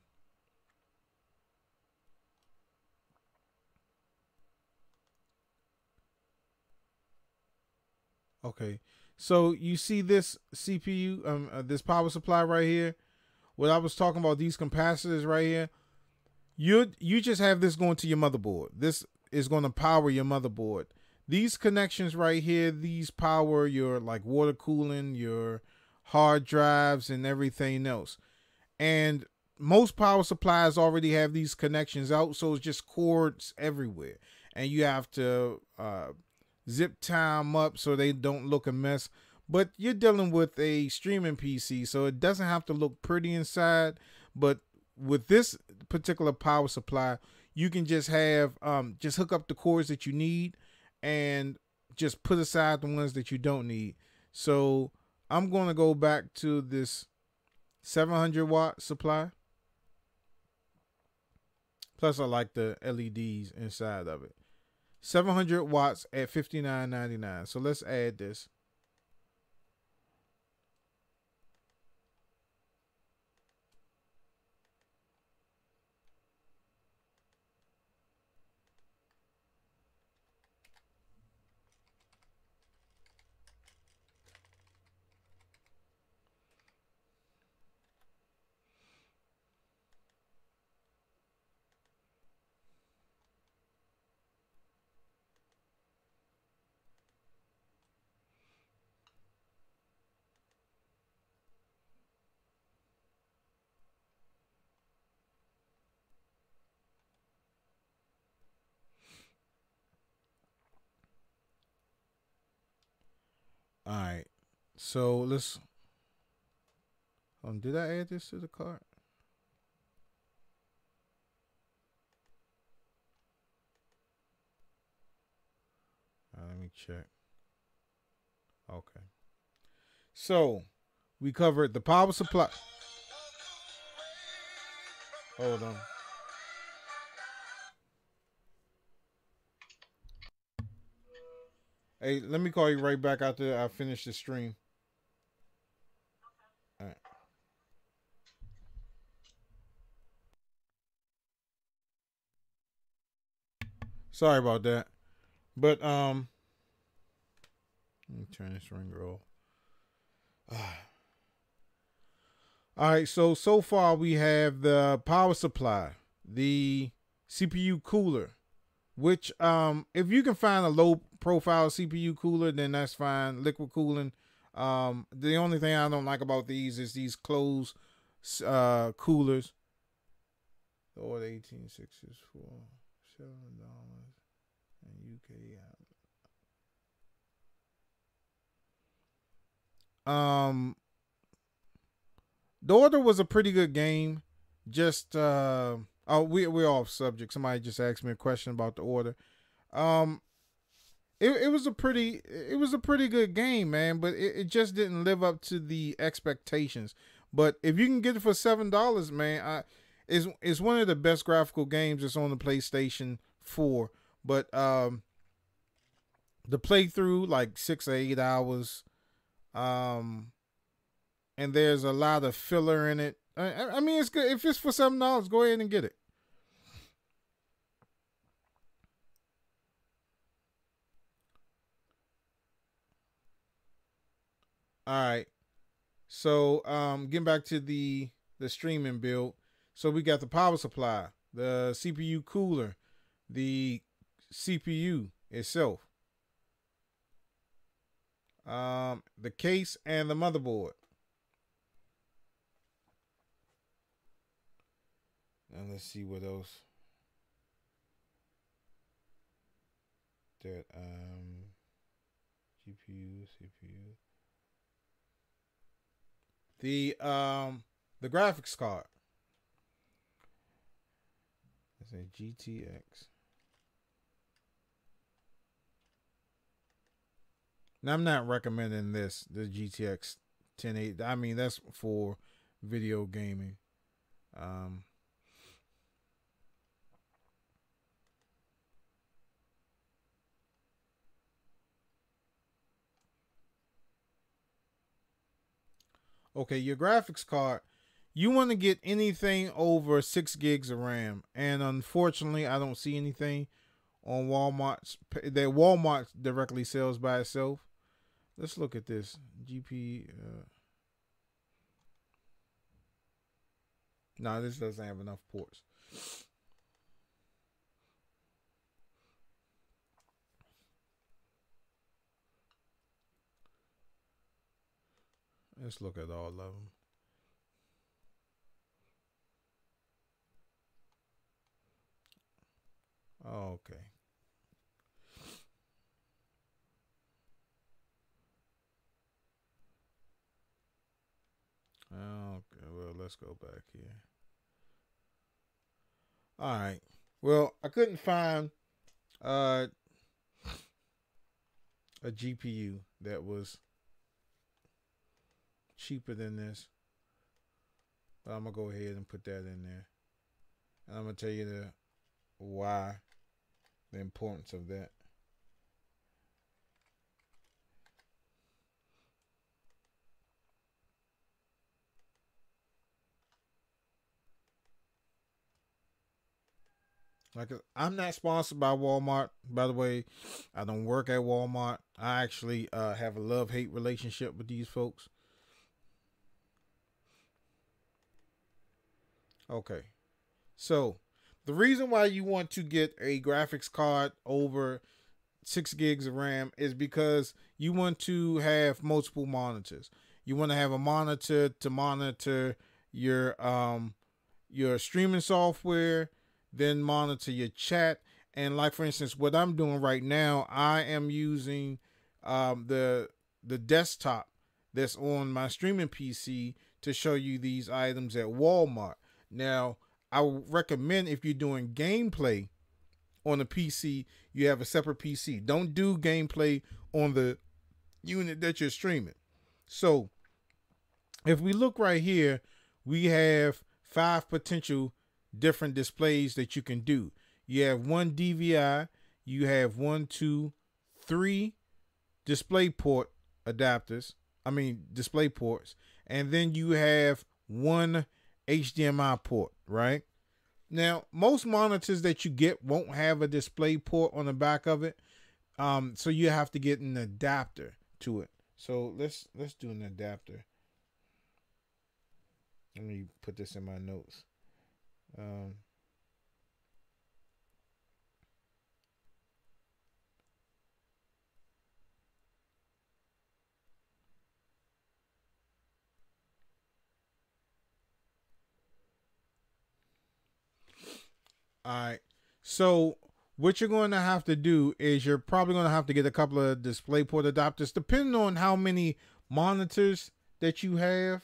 Okay, so you see this CPU, this power supply right here. What I was talking about, these capacitors right here. You just have this going to your motherboard. This is going to power your motherboard. These connections right here, these power your like water cooling, your hard drives, and everything else. And most power supplies already have these connections out, so it's just cords everywhere, and you have to zip tie them up so they don't look a mess. But you're dealing with a streaming PC, so it doesn't have to look pretty inside. But with this particular power supply, you can just hook up the cords that you need and just put aside the ones that you don't need. So I'm going to go back to this 700 watt supply. Plus, I like the LEDs inside of it. 700 watts at $59.99. So let's add this. All right. So let's. Did I add this to the cart? me check. Okay. So we covered the power supply. Hold on. Hey, let me call you right back after I finish the stream. All right. Sorry about that. But let me turn this ringer off. All right, so far we have the power supply, the CPU cooler, which if you can find a low profile CPU cooler, then that's fine. Liquid cooling. The only thing I don't like about these is these closed coolers. The order 18.6 for $7 in UK. The order was a pretty good game. Just we're off subject. Somebody just asked me a question about the order. Um, it was a pretty good game, man, but it just didn't live up to the expectations. But if you can get it for $7, man, it's one of the best graphical games that's on the PlayStation 4. But the playthrough like 6 or 8 hours. And there's a lot of filler in it. I mean, it's good. If it's for $7, go ahead and get it. All right. So, getting back to the streaming build. So we got the power supply, the CPU cooler, the CPU itself, the case, and the motherboard. And let's see what else. That GPU, CPU. The graphics card. It's a GTX. Now I'm not recommending the GTX 1080. I mean, that's for video gaming. Okay, your graphics card, you want to get anything over 6 gigs of RAM. And unfortunately, I don't see anything on Walmart that Walmart directly sells by itself. Let's look at this. GP. No, this doesn't have enough ports. Let's look at all of them. Okay. Okay, well, let's go back here. All right. Well, I couldn't find a GPU that was cheaper than this. But I'm going to go ahead and put that in there. And I'm going to tell you why, the importance of that. Like, I'm not sponsored by Walmart, by the way. I don't work at Walmart. I actually have a love-hate relationship with these folks. Okay. So, the reason why you want to get a graphics card over 6 gigs of RAM is because you want to have multiple monitors. You want to have a monitor to monitor your streaming software, then monitor your chat. And like, for instance, what I'm doing right now, I am using the desktop that's on my streaming PC to show you these items at Walmart. Now, I would recommend, if you're doing gameplay, on a PC, you have a separate PC. Don't do gameplay on the unit that you're streaming. So if we look right here, we have 5 potential different displays that you can do. You have 1 DVI, you have 1, 2, 3 display port adapters. I mean display ports, and then you have 1 HDMI port, right? Now, most monitors that you get won't have a display port on the back of it. So you have to get an adapter to it. So let's do an adapter. Let me put this in my notes. All right. So what you're going to have to do is you're probably going to have to get a couple of display port adapters, depending on how many monitors that you have.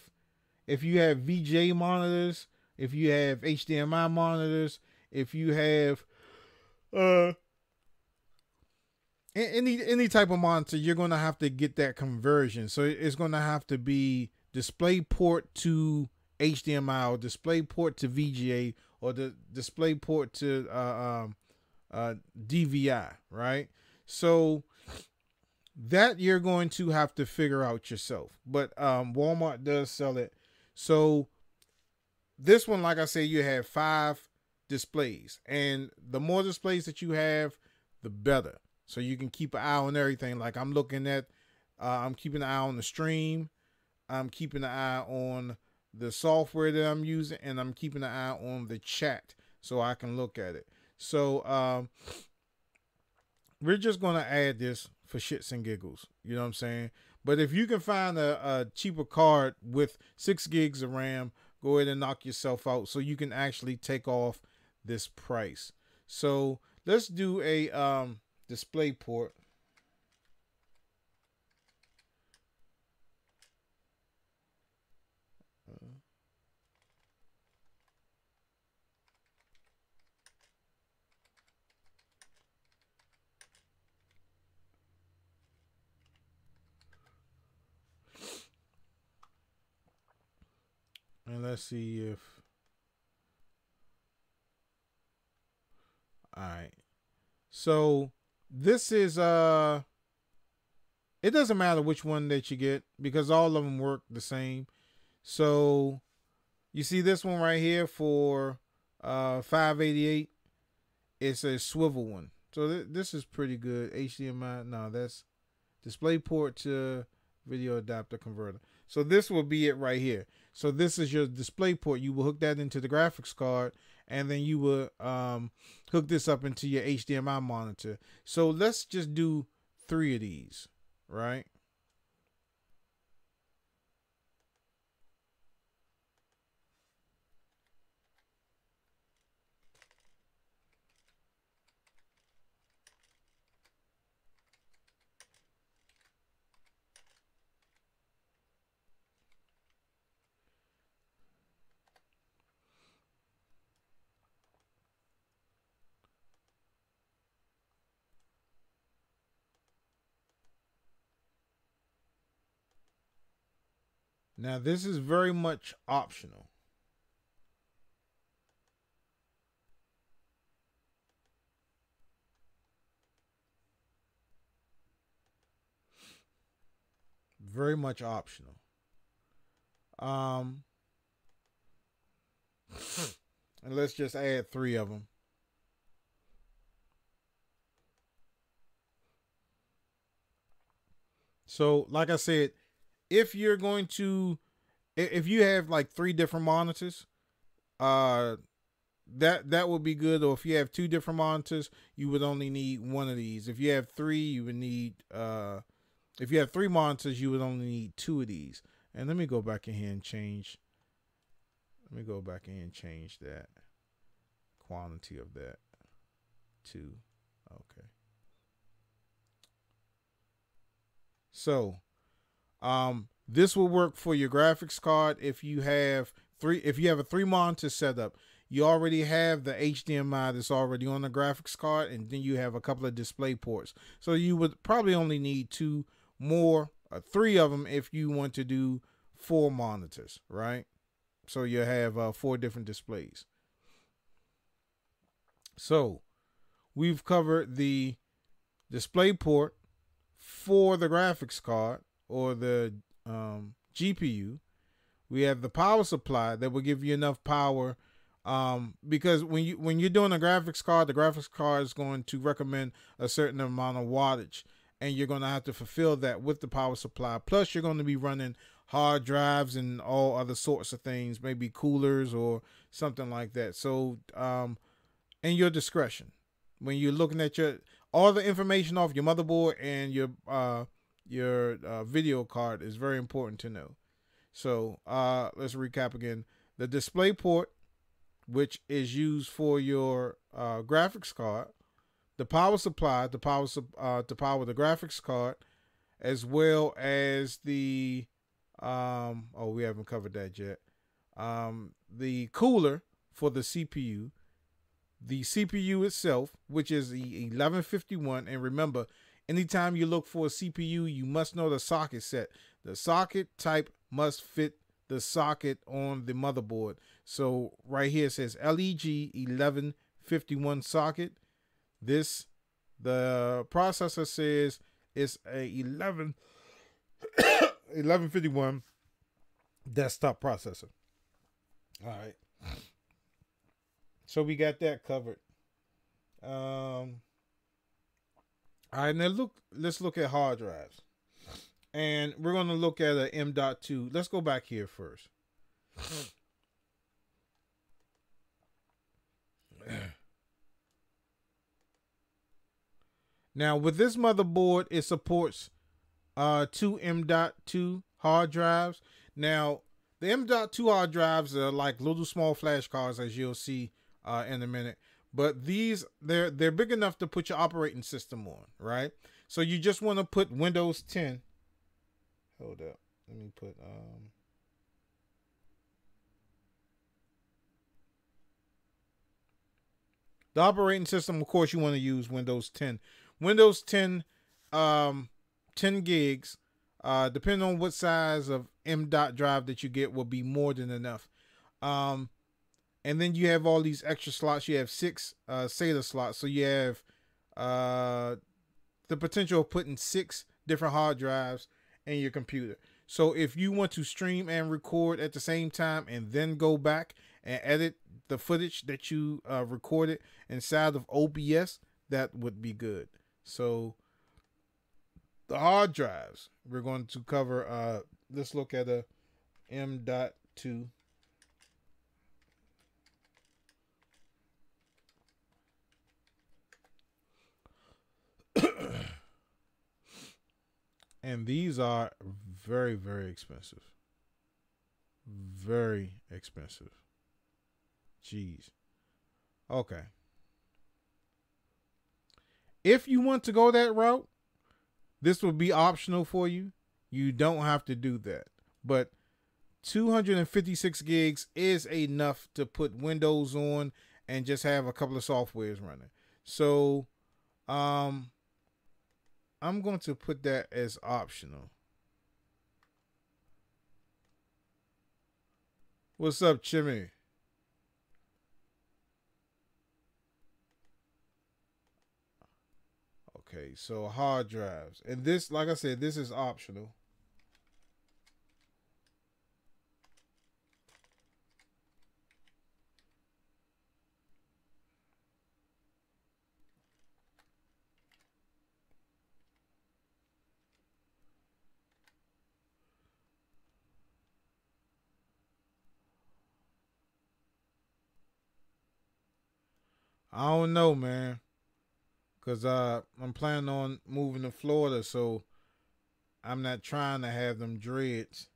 If you have VGA monitors, if you have HDMI monitors, if you have any type of monitor, you're going to have to get that conversion. So it's going to have to be display port to HDMI, or display port to VGA, or the display port to DVI, right? So that you're going to have to figure out yourself. But Walmart does sell it. So this one, like I said, you have 5 displays, and the more displays that you have, the better. So you can keep an eye on everything. Like I'm looking at, I'm keeping an eye on the stream. I'm keeping an eye on the software that I'm using, and I'm keeping an eye on the chat so I can look at it. So we're just going to add this for shits and giggles. You know what I'm saying? But if you can find a cheaper card with 6 gigs of RAM, go ahead and knock yourself out so you can actually take off this price. So let's do a display port. And let's see if, all right. So this is it doesn't matter which one that you get because all of them work the same. So you see this one right here for $588. It's a swivel one. So this is pretty good. HDMI, no, that's display port to video adapter converter. So this will be it right here. So this is your display port. You will hook that into the graphics card, and then you will hook this up into your HDMI monitor. So let's just do 3 of these, right? Now this is very much optional. Very much optional. And let's just add 3 of them. So like I said, if you're going to, if you have like 3 different monitors, that would be good. Or if you have 2 different monitors, you would only need 1 of these. If you have 3, you would need if you have 3 monitors, you would only need 2 of these. And let me go back in here and change. Let me go back in here and change that quantity of that to, okay. So this will work for your graphics card if you have 3, if you have a 3 monitor setup. you already have the HDMI that's already on the graphics card, and then you have a couple of display ports. So you would probably only need two more, three of them if you want to do 4 monitors, right? So you have 4 different displays. So we've covered the display port for the graphics card or the GPU. We have the power supply that will give you enough power, because when you're doing a graphics card, the graphics card is going to recommend a certain amount of wattage, and you're going to have to fulfill that with the power supply. Plus, you're going to be running hard drives and all other sorts of things, maybe coolers or something like that. So, in your discretion, when you're looking at all the information off your motherboard and your video card is very important to know. So let's recap again. The display port, which is used for your graphics card, the power supply to power the graphics card, as well as the we haven't covered that yet. The cooler for the CPU, the CPU itself, which is the 1151. And remember, anytime you look for a CPU, you must know the socket set. The socket type must fit the socket on the motherboard. So right here it says LEG 1151 socket. The processor says it's a 1151 desktop processor. All right. So we got that covered. All right, now let's look at hard drives. And we're going to look at a M.2. Let's go back here first. Now, with this motherboard, it supports 2 M.2 hard drives. Now, the M.2 hard drives are like little small flash cards, as you'll see in a minute. But they're big enough to put your operating system on, right? So you just want to put Windows 10. Hold up. Let me put the operating system. Of course, you want to use Windows 10. Windows 10, 10 gigs, depending on what size of M.2 drive that you get, will be more than enough. And then you have all these extra slots. You have 6 SATA slots. So you have the potential of putting 6 different hard drives in your computer. So if you want to stream and record at the same time and then go back and edit the footage that you recorded inside of OBS, that would be good. So the hard drives we're going to cover, let's look at a M.2. And these are very, very expensive. Very expensive. Jeez. Okay. If you want to go that route, this will be optional for you. You don't have to do that. But 256 gigs is enough to put Windows on and just have a couple of softwares running. So, I'm going to put that as optional. What's up, Chimmy? Okay, so hard drives. And this, like I said, this is optional. I don't know, man. Because I'm planning on moving to Florida, so I'm not trying to have them dreads.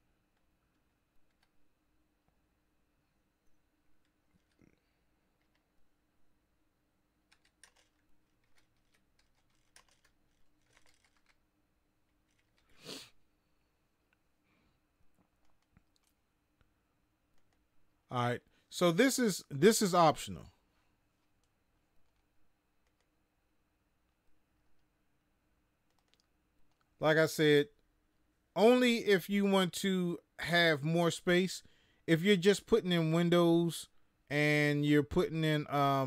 All right. So this is optional. Like I said, only if you want to have more space. If you're just putting in Windows and you're putting in uh,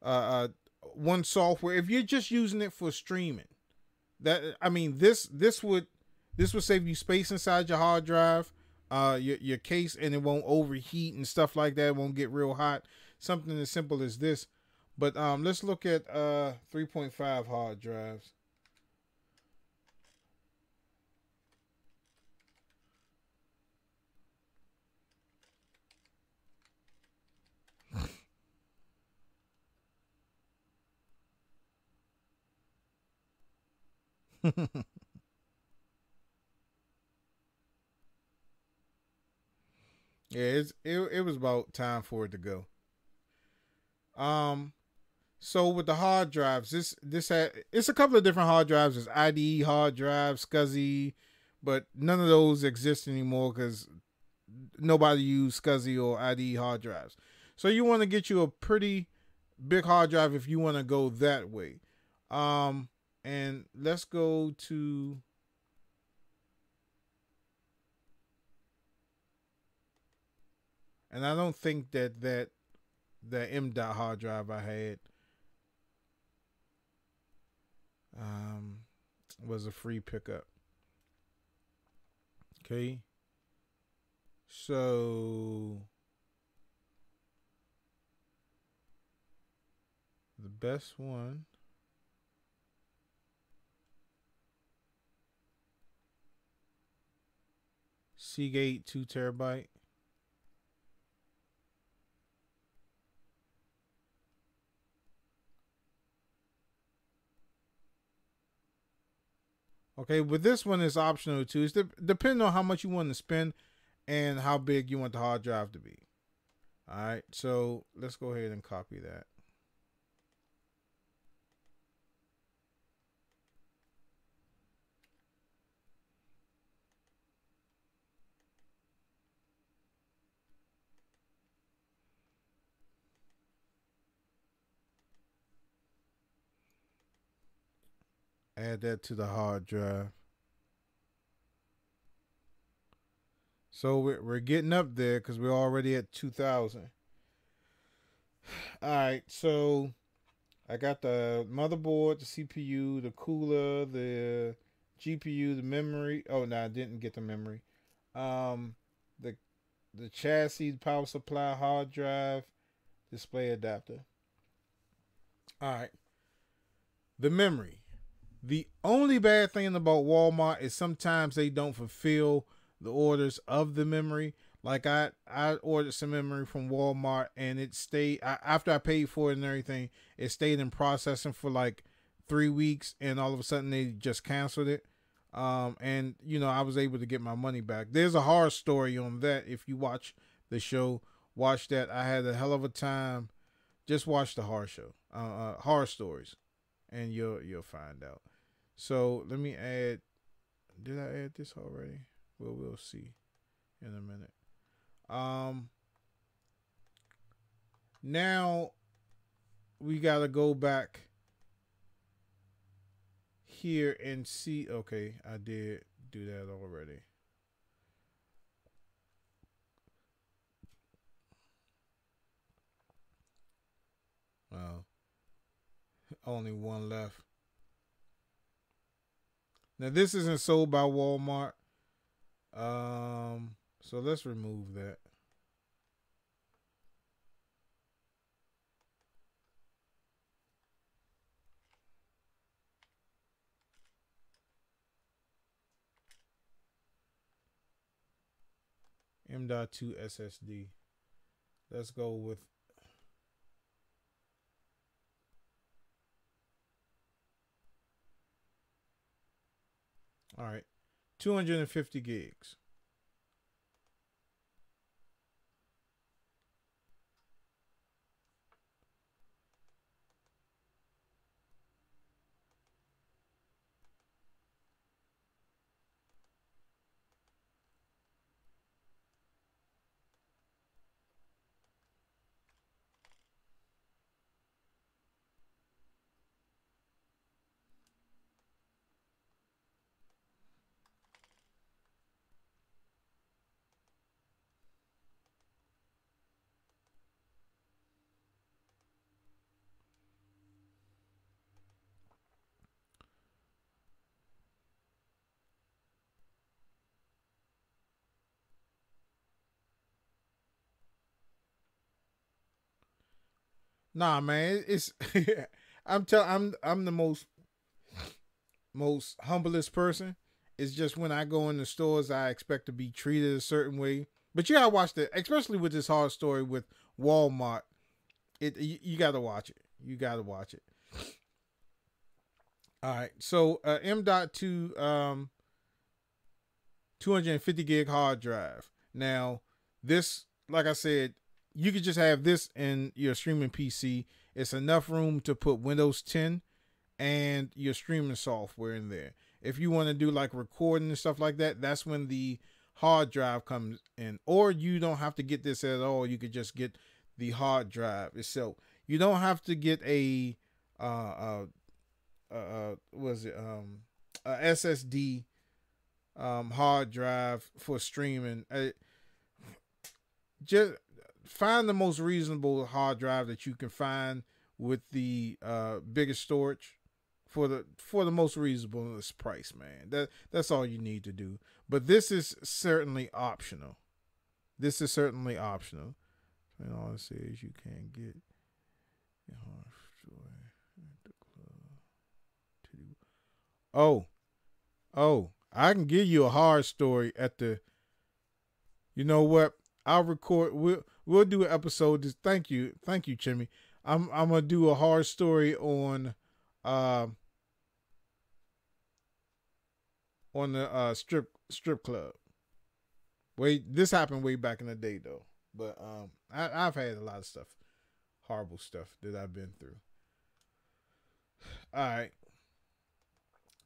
uh one software, if you're just using it for streaming, that I mean this would save you space inside your hard drive, your case, and it won't overheat and stuff like that. It won't get real hot. Something as simple as this. But let's look at 3.5 hard drives. Yeah, it was about time for it to go. Um, so with the hard drives, this had it's a couple of different hard drives. There's IDE hard drives, SCSI, but none of those exist anymore because nobody use SCSI or IDE hard drives. So you want to get you a pretty big hard drive if you want to go that way. Um, and let's go to, and I don't think that M. Dot hard drive I had um was a free pickup. Okay, so the best one, Seagate 2 TB. Okay, but this one is optional too. It's depending on how much you want to spend and how big you want the hard drive to be. All right, so let's go ahead and copy that. Add that to the hard drive. So we're getting up there because we're already at 2,000. All right, so I got the motherboard, the CPU, the cooler, the GPU, the memory. Oh no, I didn't get the memory. Um, the chassis, the power supply, hard drive, display adapter. All right, the memory. The only bad thing about Walmart is sometimes they don't fulfill the orders of the memory. Like I ordered some memory from Walmart and it stayed after I paid for it and everything. It stayed in processing for like 3 weeks, and all of a sudden they just canceled it. And I was able to get my money back. There's a horror story on that. If you watch the show, watch that. I had a hell of a time. Just watch the horror show, horror stories, and you'll find out. So let me add. Did I add this already? Well, we'll see in a minute. Um, Now we gotta go back here and see. Okay, I did do that already. Well, only one left. Now this isn't sold by Walmart. So let's remove that. M.2 SSD. Let's go with. All right, 250 gigs. Nah, man, it's I'm the most humblest person. It's just when I go in the stores, I expect to be treated a certain way. But you gotta watch the, especially with this hard story with Walmart. You gotta watch it. You gotta watch it. All right. So M.2 250 gig hard drive. Now, this, like I said, you could just have this in your streaming PC. It's enough room to put Windows 10 and your streaming software in there. If you want to do like recording and stuff like that, that's when the hard drive comes in. Or you don't have to get this at all. You could just get the hard drive itself. You don't have to get a was it a SSD hard drive for streaming. Just find the most reasonable hard drive that you can find with the biggest storage for the most reasonable price, man. That's all you need to do. But this is certainly optional. This is certainly optional. And all it says you can get oh I can give you a hard story at the. You know what? I'll record. We'll do an episode. Just thank you, Chimmy. I'm gonna do a hard story on the strip club. Wait, this happened way back in the day though. But I've had a lot of stuff, horrible stuff that I've been through. All right,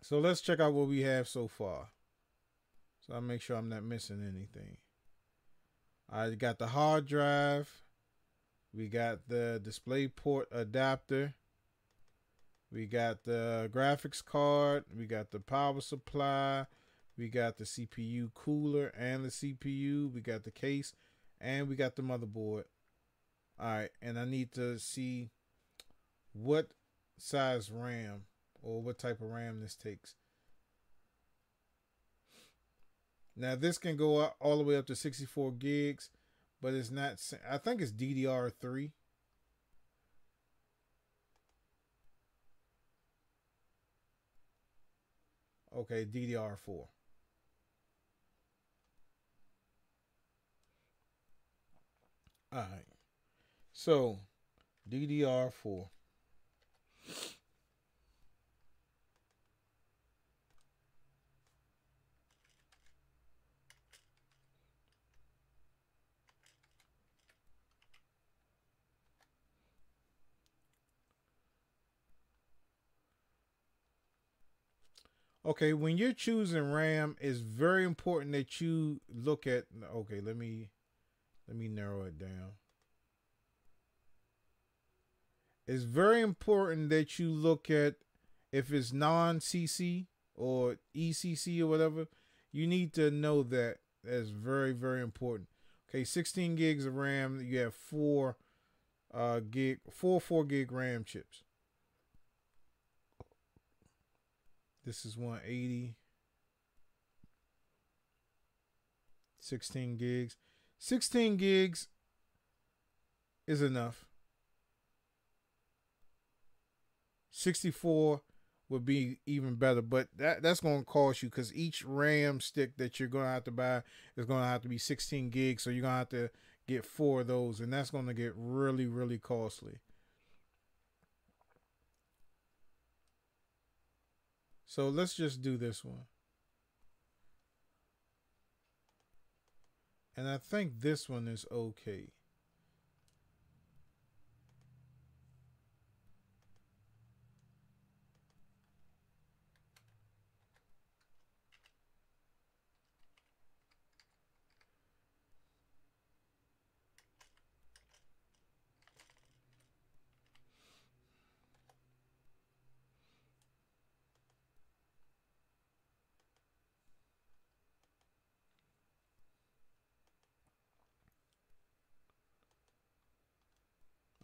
so let's check out what we have so far. So I'll make sure I'm not missing anything. I got the hard drive. We got the display port adapter. We got the graphics card. We got the power supply. We got the CPU cooler and the CPU. We got the case. And we got the motherboard. Alright, and I need to see what size RAM or what type of RAM this takes. Now this can go up all the way up to 64 gigs, but it's not. I think it's DDR3. Okay, DDR4. All right. So DDR4. Okay, when you're choosing RAM, it's very important that you look at. Okay, let me narrow it down. It's very important that you look at if it's non-CC or ECC or whatever. You need to know that. That's very, very important. Okay, 16 gigs of RAM. You have four 4 gig RAM chips. This is 180. 16 gigs. 16 gigs is enough. 64 would be even better, but that's going to cost you because each RAM stick that you're going to have to buy is going to have to be 16 gigs. So you're going to have to get 4 of those, and that's going to get really, really costly. So let's just do this one. And I think this one is okay.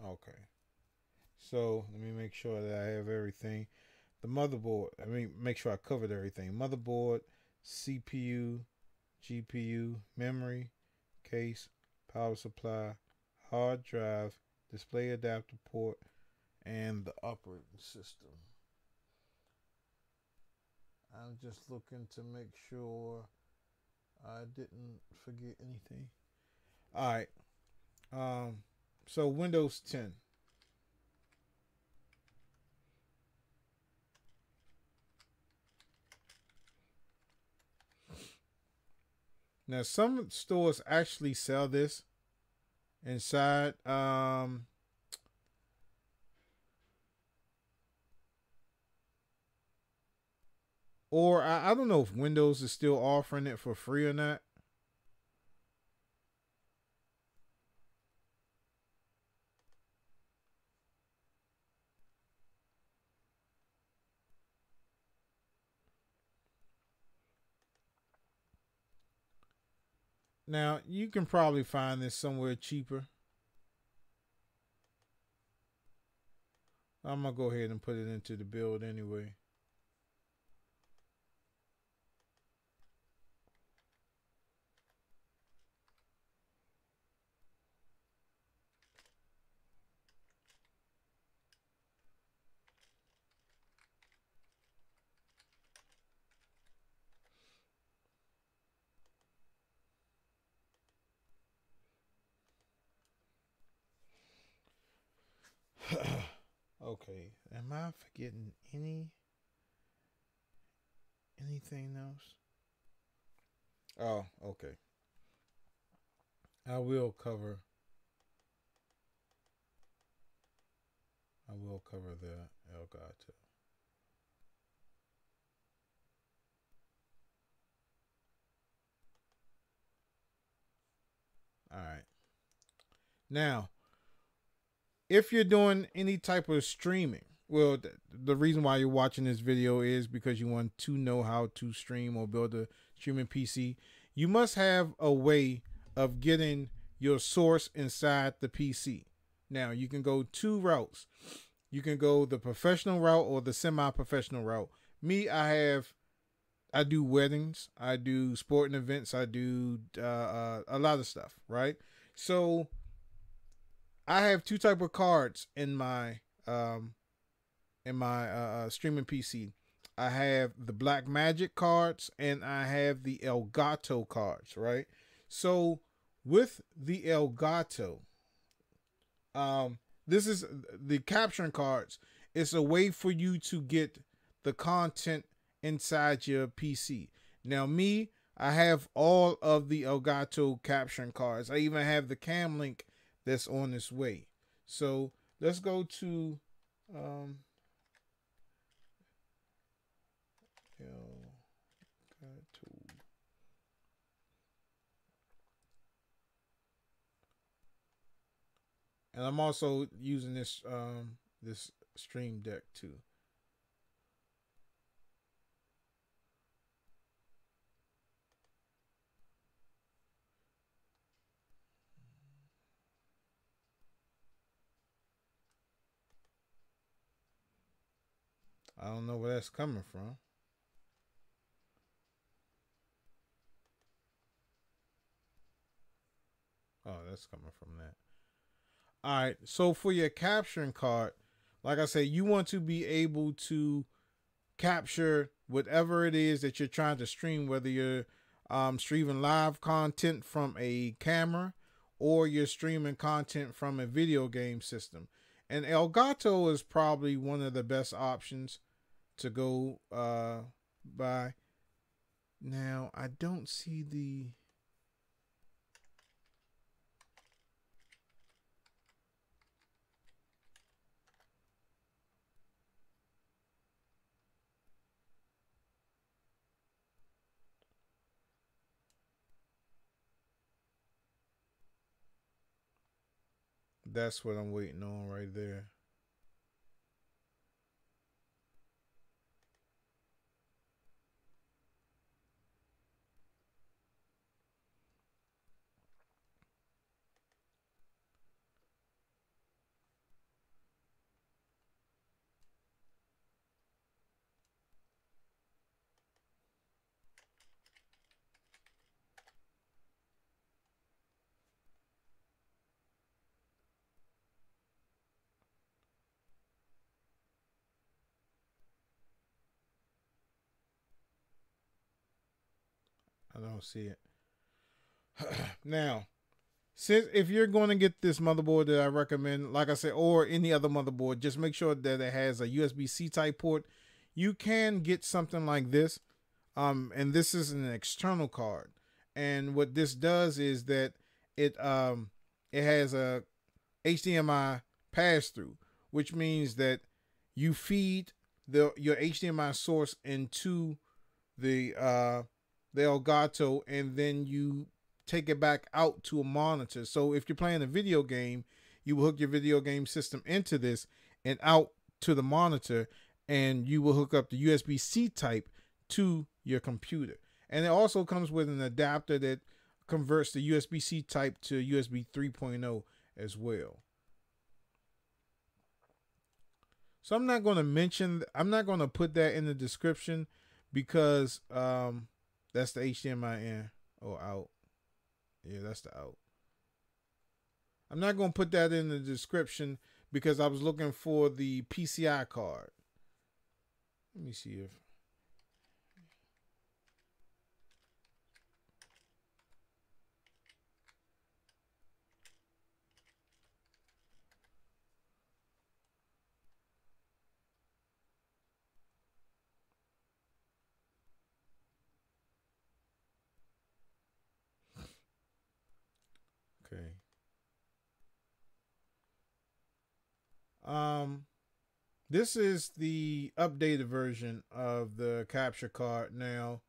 Okay. So let me make sure that I have everything. The motherboard, I mean, make sure I covered everything. Motherboard, CPU, GPU, memory, case, power supply, hard drive, display adapter port, and the operating system. I'm just looking to make sure I didn't forget anything. All right. So Windows 10. Now some stores actually sell this inside. Or I don't know if Windows is still offering it for free or not. Now you can probably find this somewhere cheaper. I'm gonna go ahead and put it into the build anyway. Okay, am I forgetting anything else? Oh, okay. I will cover. I will cover the Elgato. All right. Now, if you're doing any type of streaming, well, the reason why you're watching this video is because you want to know how to stream or build a streaming PC. You must have a way of getting your source inside the PC. Now, you can go two routes. You can go the professional route or the semi-professional route. Me, I do weddings, I do sporting events, I do a lot of stuff, right? So I have two type of cards in my streaming PC. I have the Black Magic cards and I have the Elgato cards, right? So with the Elgato, this is the capturing cards. It's a way for you to get the content inside your PC. Now, me, I have all of the Elgato capturing cards. I even have the Cam Link that's on its way. So let's go to Elgato. And I'm also using this Stream Deck too. I don't know where that's coming from. Oh, that's coming from that. All right. So for your capturing card, like I said, you want to be able to capture whatever it is that you're trying to stream, whether you're streaming live content from a camera or you're streaming content from a video game system. And Elgato is probably one of the best options to go by. Now, I don't see the. That's what I'm waiting on right there. I don't see it. Now, since if you're going to get this motherboard that I recommend, like I said, or any other motherboard, just make sure that it has a USB-C type port. You can get something like this, and this is an external card. And what this does is that it has a HDMI pass through, which means that you feed your HDMI source into the Elgato, and then you take it back out to a monitor. So if you're playing a video game, you will hook your video game system into this and out to the monitor, and you will hook up the USB-C type to your computer. And it also comes with an adapter that converts the USB-C type to USB 3.0 as well. So I'm not going to put that in the description because that's the HDMI in or out. Yeah, that's the out. I'm not going to put that in the description because I was looking for the PCI card. Let me see if... Okay. This is the updated version of the capture card. Now,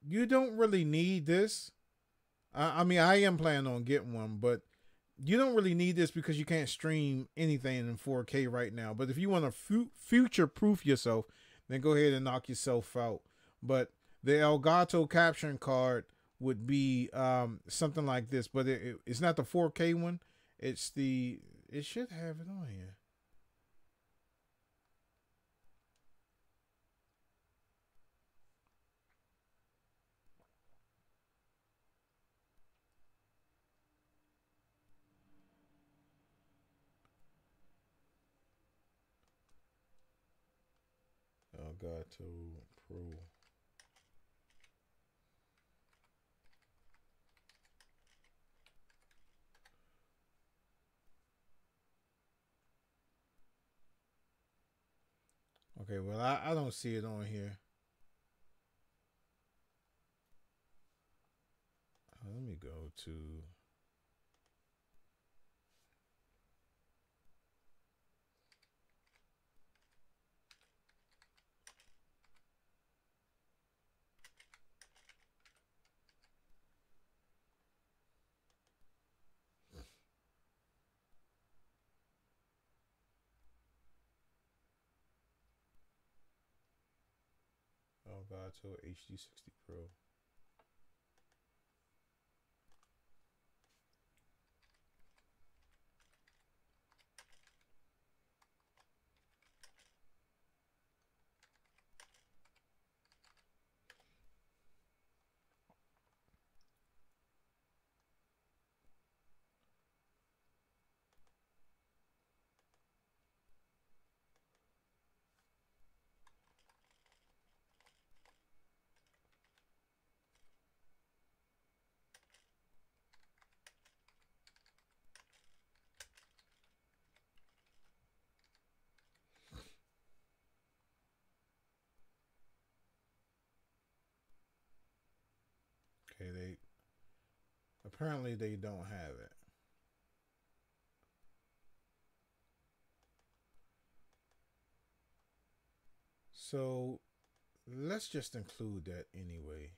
you don't really need this. I mean, I am planning on getting one, but you don't really need this because you can't stream anything in 4K right now. But if you want to future proof yourself, then go ahead and knock yourself out. But the Elgato capturing card would be something like this, but it's not the 4K one. It should have it on here. Elgato Pro. Okay, well, I don't see it on here. Let me go to... Elgato HD60 Pro. Okay, apparently they don't have it. So let's just include that anyway.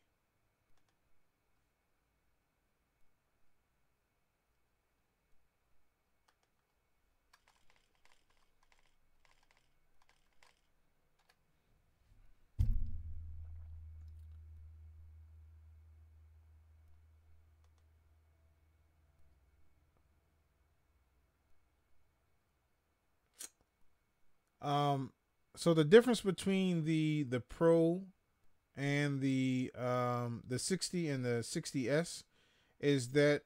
So the difference between the Pro and the 60 and the 60S is that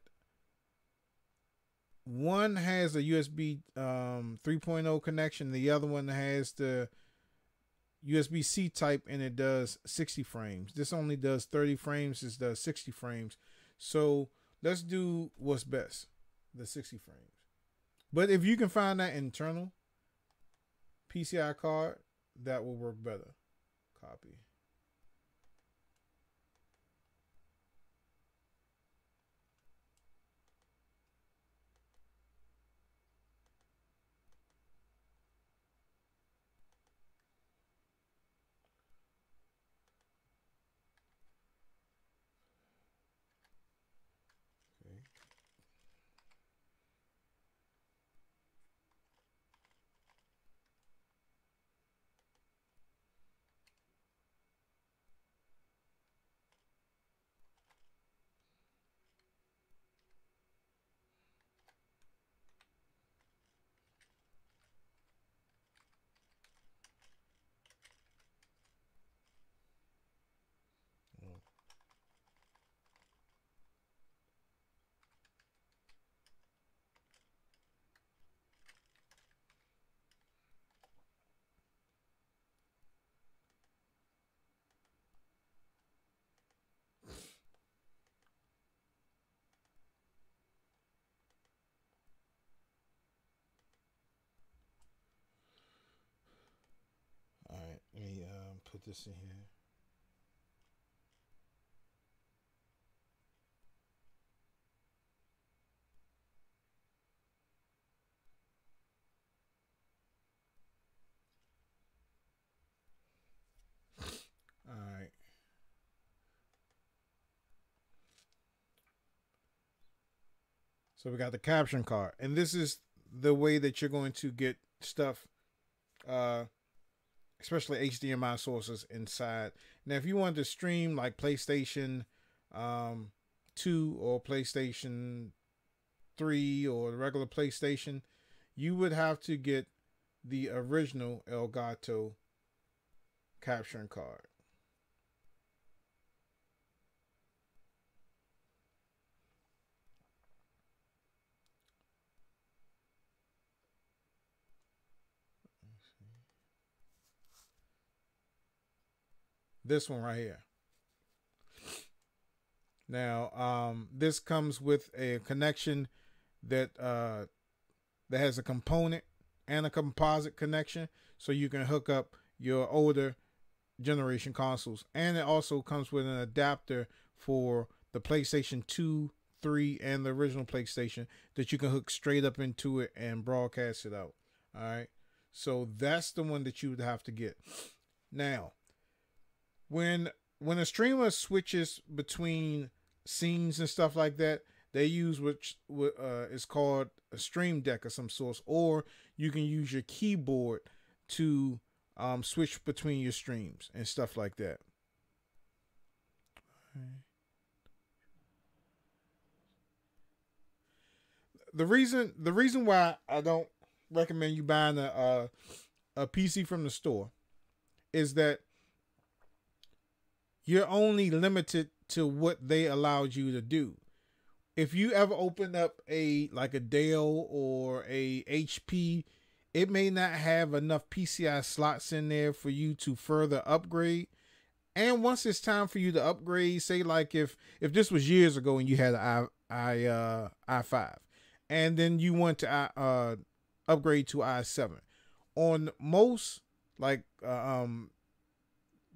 one has a USB 3.0 connection, the other one has the USB-C type, and it does 60 frames. This only does 30 frames. This does 60 frames. So let's do what's best, the 60 frames. But if you can find that internal PCI card, that will work better. Copy. Okay. All right, let me put this in here. All right. So we got the caption card, and this is the way that you're going to get stuff, uh, especially HDMI sources inside. Now, if you want to stream like PlayStation 2 or PlayStation 3 or the regular PlayStation, you would have to get the original Elgato capturing card. This one right here. Now, this comes with a connection that that has a component and a composite connection, so you can hook up your older generation consoles. And it also comes with an adapter for the PlayStation 2, 3, and the original PlayStation that you can hook straight up into it and broadcast it out. All right. So that's the one that you would have to get. Now, when a streamer switches between scenes and stuff like that, they use which is called a stream deck of some sort, or you can use your keyboard to switch between your streams and stuff like that. The reason why I don't recommend you buying a PC from the store is that you're only limited to what they allowed you to do. If you ever open up a Dell or a HP, it may not have enough PCI slots in there for you to further upgrade. And once it's time for you to upgrade, say like if this was years ago and you had an i5, and then you want to upgrade to i7, on most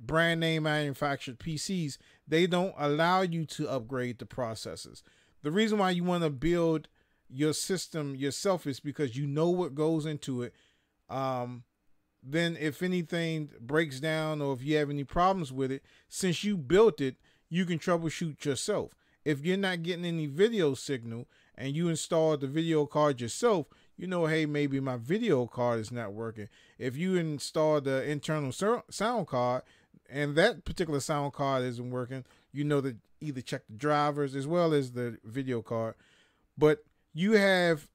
brand name manufactured PCs, they don't allow you to upgrade the processors. The reason why you want to build your system yourself is because you know what goes into it. Then if anything breaks down or if you have any problems with it, since you built it, you can troubleshoot yourself. If you're not getting any video signal and you install the video card yourself, you know, hey, maybe my video card is not working. If you install the internal sound card and that particular sound card isn't working, you know that either check the drivers as well as the video card. But you have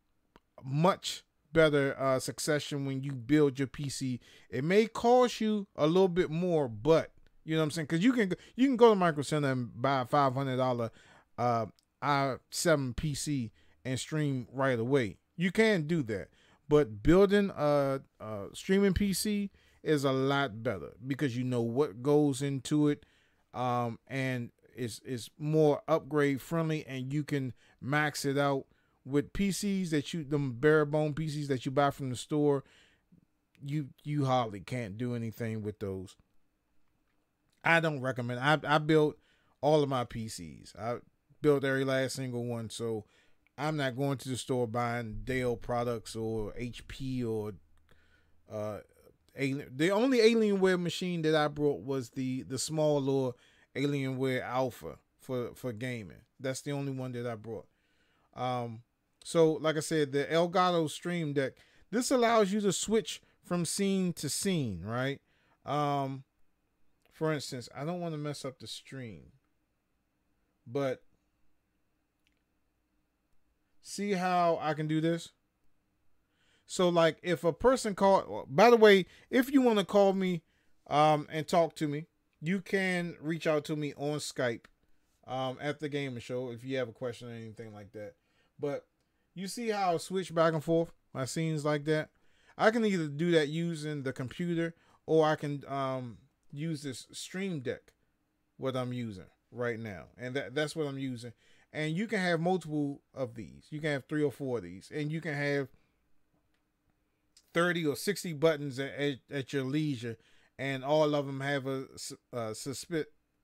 much better succession when you build your PC. It may cost you a little bit more, but you know what I'm saying, because you can go to Micro Center and buy a $500 i7 PC and stream right away. You can do that, but building a streaming PC is a lot better because you know what goes into it, and it's more upgrade friendly, and you can max it out with PCs that you them bare bone PCs that you buy from the store. You hardly can't do anything with those. I don't recommend. I built all of my PCs. I built every last single one, so I'm not going to the store buying Dell products or HP or uh, Alien. The only Alienware machine that I brought was the small little Alienware Alpha for gaming. That's the only one that I brought. Um, so like I said, the Elgato Stream Deck. This allows you to switch from scene to scene, right? Um, for instance, I don't want to mess up the stream, but see how I can do this? So like if a person call, by the way, if you want to call me and talk to me, you can reach out to me on Skype at the Gamer Show if you have a question or anything like that. But you see how I switch back and forth my scenes like that? I can either do that using the computer or I can use this Stream Deck, what I'm using right now. And that's what I'm using. And you can have multiple of these. You can have 3 or 4 of these. And you can have 30 or 60 buttons at your leisure. And all of them have a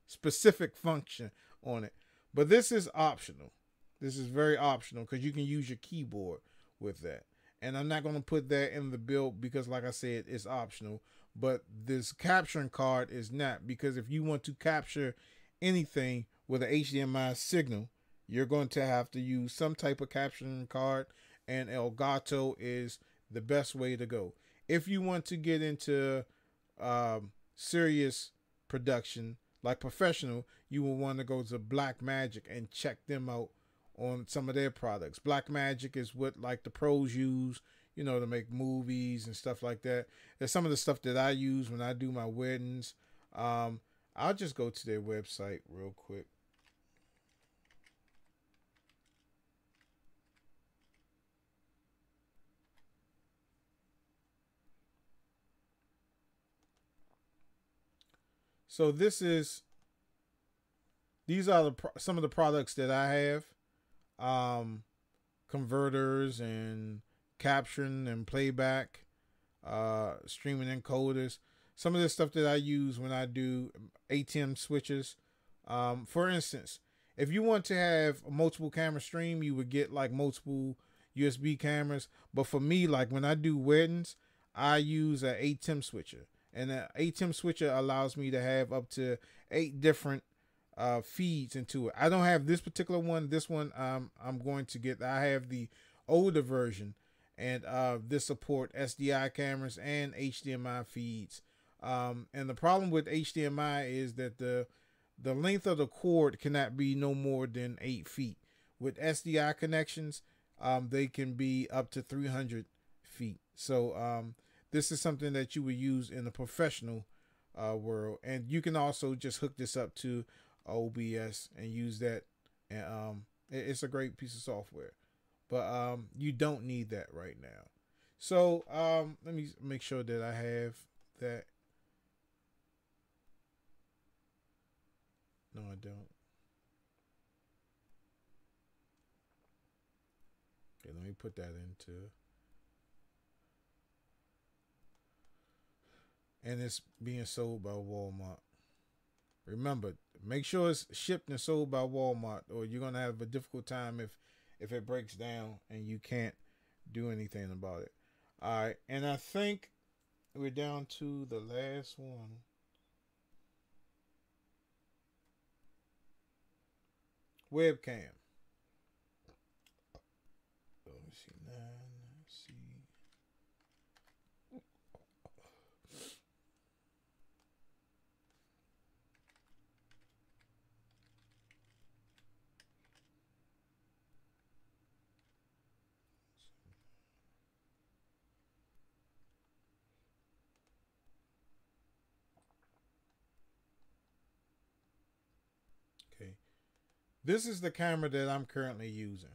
specific function on it. But this is optional. This is very optional because you can use your keyboard with that. And I'm not going to put that in the build because, like I said, it's optional. But this capturing card is not, because if you want to capture anything with an HDMI signal, you're going to have to use some type of capturing card, and Elgato is the best way to go. If you want to get into serious production, like professional, you will want to go to Blackmagic and check them out on some of their products. Blackmagic is what like the pros use, you know, to make movies and stuff like that. There's some of the stuff that I use when I do my weddings. I'll just go to their website real quick. So these are some of the products that I have. Converters and caption and playback, streaming encoders. Some of the stuff that I use when I do ATM switches. For instance, if you want to have a multiple camera stream, you would get like multiple USB cameras. But for me, like when I do weddings, I use an ATEM switcher. And an ATEM switcher allows me to have up to 8 different feeds into it. I don't have this particular one. This one I'm going to get. I have the older version, and this support SDI cameras and HDMI feeds. And the problem with HDMI is that the length of the cord cannot be no more than 8 feet. With SDI connections, they can be up to 300 feet. So this is something that you would use in the professional world, and you can also just hook this up to OBS and use that, and it's a great piece of software, but you don't need that right now. So let me make sure that I have that. No, I don't. Okay, let me put that into, and it's being sold by Walmart. Remember, make sure it's shipped and sold by Walmart, or you're gonna have a difficult time if it breaks down and you can't do anything about it. All right, and I think we're down to the last one. Webcam. Let me see. Let's see. Okay. This is the camera that I'm currently using.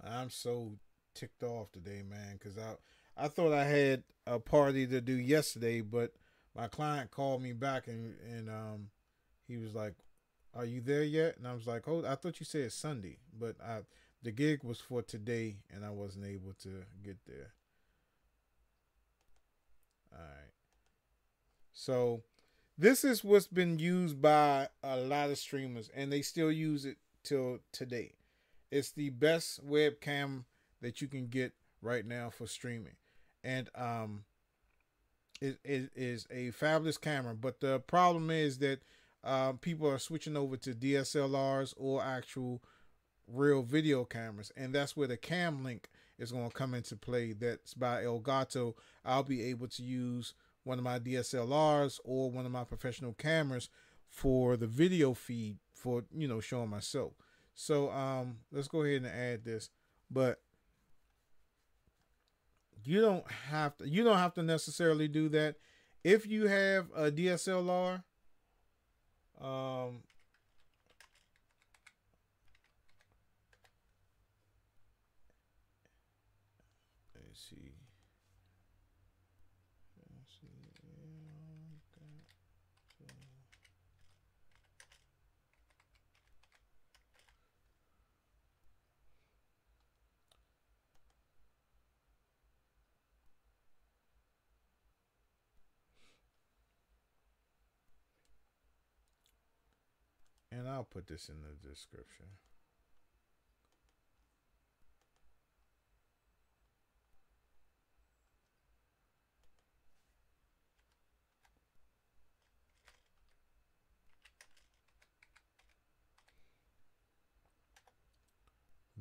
I'm so ticked off today, man, because I thought I had a party to do yesterday, but my client called me back and he was like, "Are you there yet?" And I was like, "Oh, I thought you said Sunday, but the gig was for today, and I wasn't able to get there." All right, so this is what's been used by a lot of streamers, and they still use it till today. It's the best webcam that you can get right now for streaming, and it is a fabulous camera. But the problem is that people are switching over to DSLRs or actual real video cameras, and that's where the Cam Link is going to come into play. That's by Elgato. I'll be able to use one of my DSLRs or one of my professional cameras for the video feed for showing myself. So let's go ahead and add this, but you don't have to necessarily do that if you have a DSLR. Um, let's see. Let's see. And I'll put this in the description.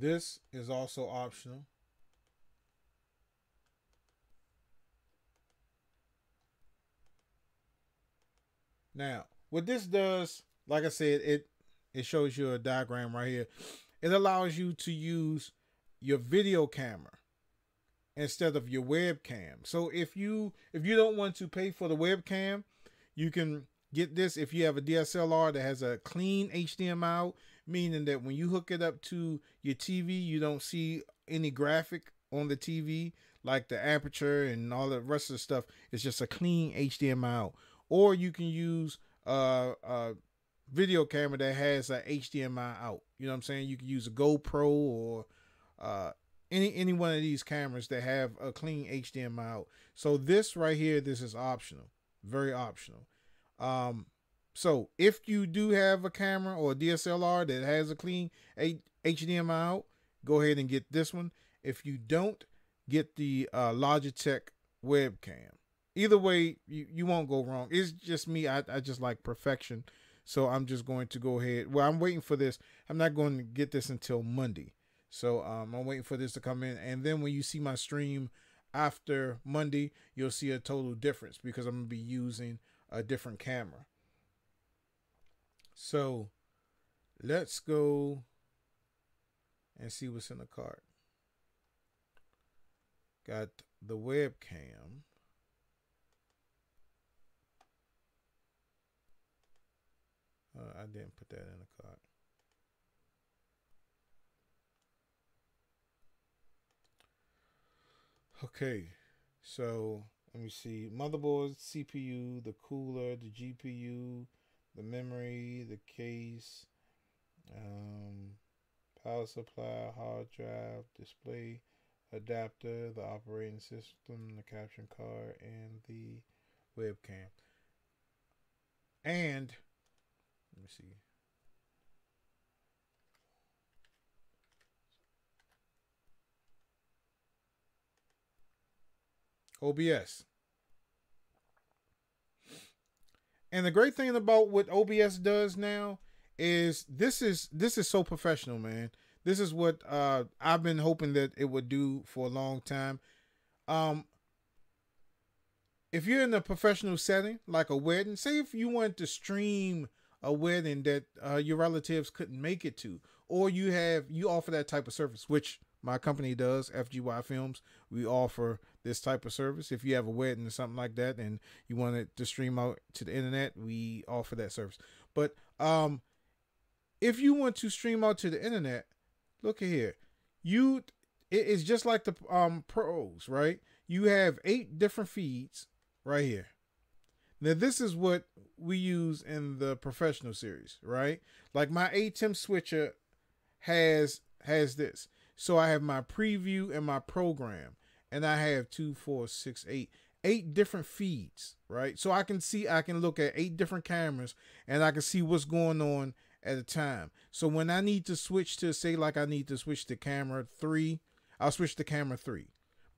This is also optional. Now, what this does, like I said, it shows you a diagram right here. It allows you to use your video camera instead of your webcam. So if you don't want to pay for the webcam, you can get this if you have a DSLR that has a clean HDMI out, meaning that when you hook it up to your TV, you don't see any graphic on the TV like the aperture and all the rest of the stuff. It's just a clean HDMI out. Or you can use a video camera that has a HDMI out. You know what I'm saying? You can use a GoPro or uh, any one of these cameras that have a clean HDMI out. So this right here, this is optional, very optional. Um, so if you do have a camera or a DSLR that has a clean HDMI out, go ahead and get this one. If you don't, get the Logitech webcam. Either way, you won't go wrong. It's just me. I just like perfection. So I'm just going to go ahead. Well, I'm waiting for this. I'm not going to get this until Monday. So I'm waiting for this to come in. And then when you see my stream after Monday, you'll see a total difference because I'm going to be using a different camera. So let's go and see what's in the cart. Got the webcam. I didn't put that in the cart. Okay, so let me see. Motherboard, CPU, the cooler, the GPU, the memory, the case, um, power supply, hard drive, display, adapter, the operating system, the caption card, and the webcam. And let me see. OBS. And the great thing about what OBS does now is this is so professional, man. This is what I've been hoping that it would do for a long time. Um, if you're in a professional setting like a wedding, say if you want to stream a wedding that your relatives couldn't make it to, or you offer that type of service, which my company does, FGY Films. We offer this type of service. If you have a wedding or something like that, and you want it to stream out to the internet, we offer that service. But if you want to stream out to the internet, look here. you it is just like the pros, right? You have 8 different feeds right here. Now this is what we use in the professional series, right? Like my ATEM switcher has this. So I have my preview and my program, and I have 8 different feeds, right? So I can look at 8 different cameras, and I can see what's going on at a time. So when I need to switch to, say, like I need to switch to camera 3, I'll switch to camera 3,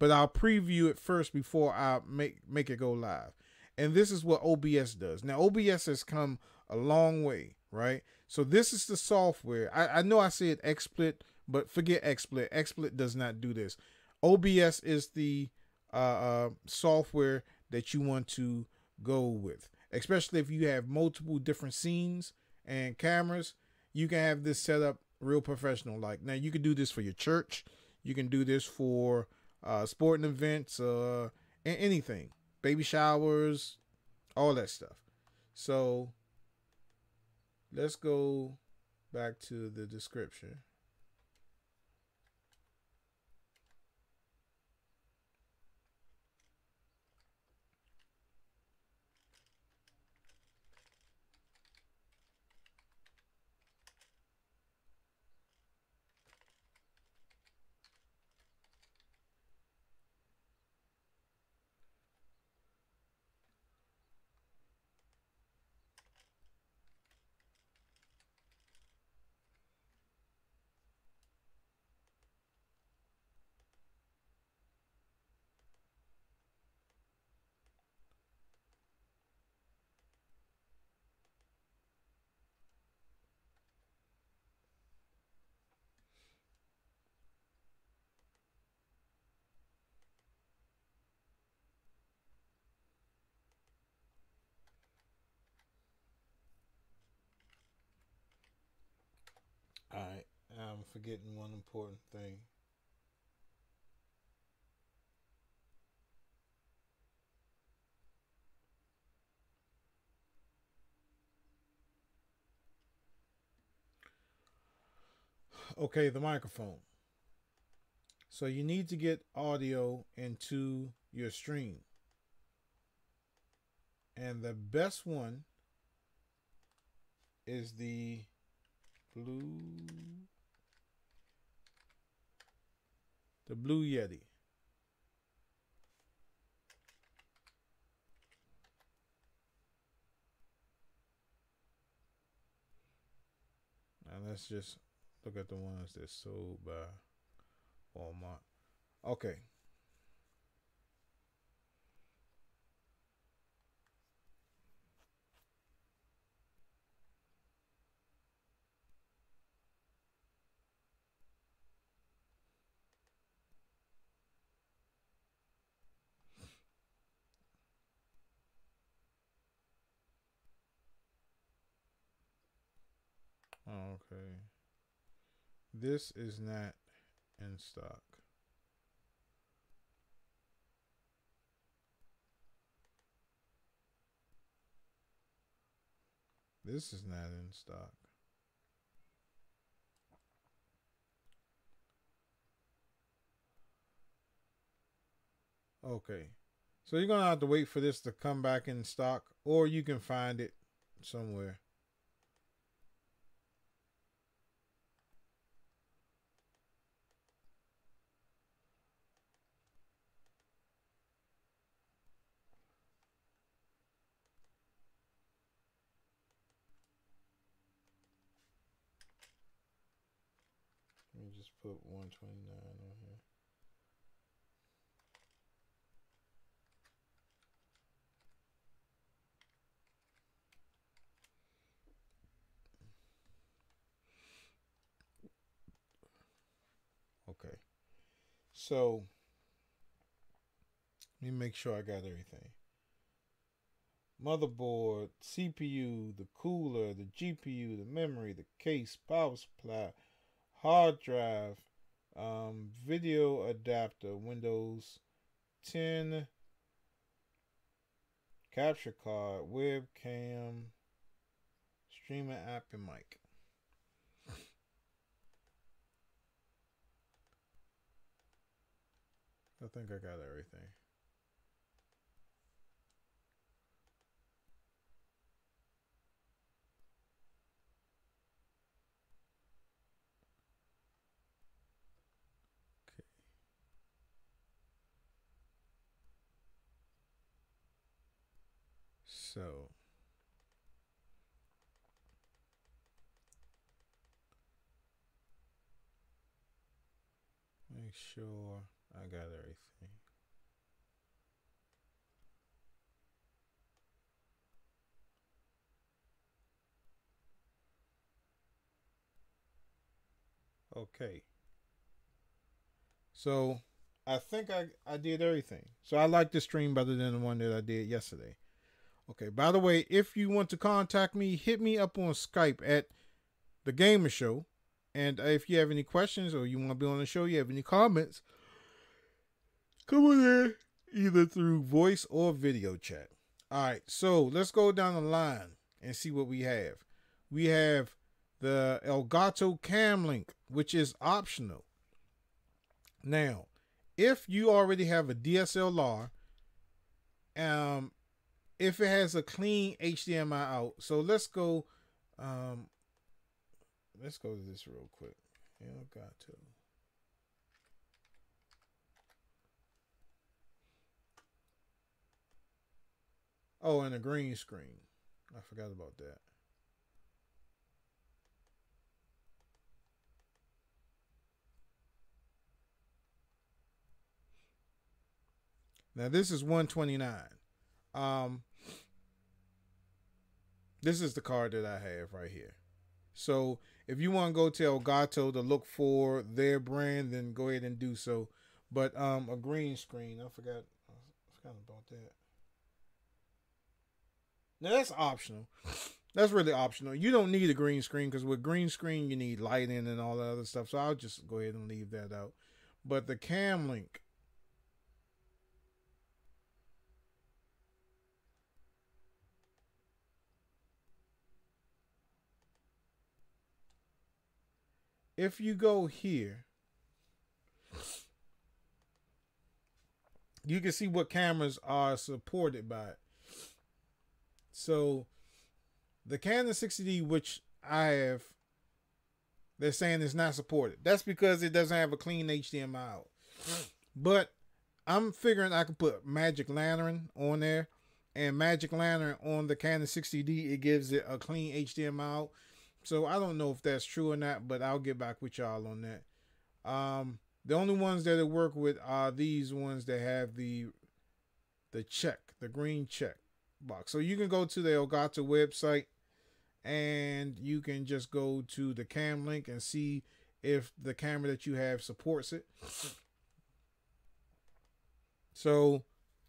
but I'll preview it first before I make it go live. And this is what OBS does. Now OBS has come a long way, right? So this is the software. I know I said XSplit, but forget XSplit. XSplit does not do this. OBS is the software that you want to go with, especially if you have multiple different scenes and cameras. You can have this set up real professional. Like, now you can do this for your church. You can do this for sporting events, anything, baby showers, all that stuff. So let's go back to the description. All right, I'm forgetting one important thing. Okay, the microphone. So you need to get audio into your stream. And the best one is blue the Blue Yeti. Now let's just look at the ones that's sold by Walmart. Okay. Okay. This is not in stock. This is not in stock. Okay. So you're going to have to wait for this to come back in stock, or you can find it somewhere. Let me just put 129 on here. Okay. So let me make sure I got everything. Motherboard, CPU, the cooler, the GPU, the memory, the case, power supply, hard drive, video adapter, Windows 10, capture card, webcam, streaming app, and mic. I think I got everything. Okay. So make sure I got everything. Okay. So I think I did everything. So I like this stream better than the one that I did yesterday. Okay. By the way, if you want to contact me, hit me up on Skype at the Gamer Show. And if you have any questions or you want to be on the show, you have any comments, come on there either through voice or video chat. All right. So let's go down the line and see what we have. We have the Elgato Cam Link, which is optional. Now, if you already have a DSLR, if it has a clean HDMI out, so let's go to this real quick. Elgato. Oh, and a green screen. I forgot about that. Now this is $129. This is the card that I have right here. So if you want to go to Elgato to look for their brand, then go ahead and do so. But a green screen, I forgot about that. Now that's optional. That's really optional. You don't need a green screen because with green screen you need lighting and all that other stuff. So I'll just go ahead and leave that out. But the Cam Link, if you go here, you can see what cameras are supported by it. So the Canon 60D, which I have, they're saying it's not supported. That's because it doesn't have a clean HDMI out. But I'm figuring I could put Magic Lantern on there, and Magic Lantern on the Canon 60D, it gives it a clean HDMI out. So I don't know if that's true or not, but I'll get back with y'all on that. The only ones that it work with are these ones that have the check, the green check box. So you can go to the Elgato website and you can just go to the Cam Link and see if the camera that you have supports it. So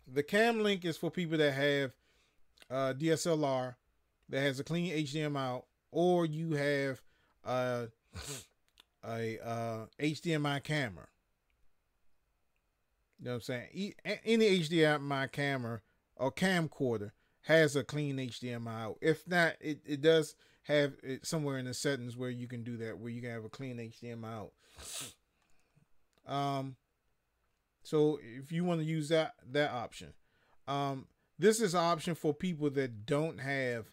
the Cam Link is for people that have DSLR that has a clean HDMI out, or you have a HDMI camera. You know what I'm saying? Any HDMI camera or camcorder has a clean HDMI out. If not, it does have it somewhere in the settings where you can do that, where you can have a clean HDMI out. So if you want to use that option, this is an option for people that don't have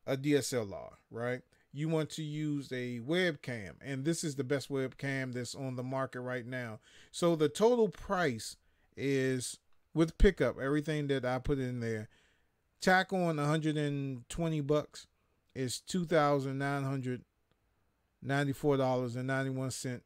a DSLR, right? You want to use a webcam, and this is the best webcam that's on the market right now. So the total price is, with pickup, everything that I put in there, tack on $120 is $2,994.91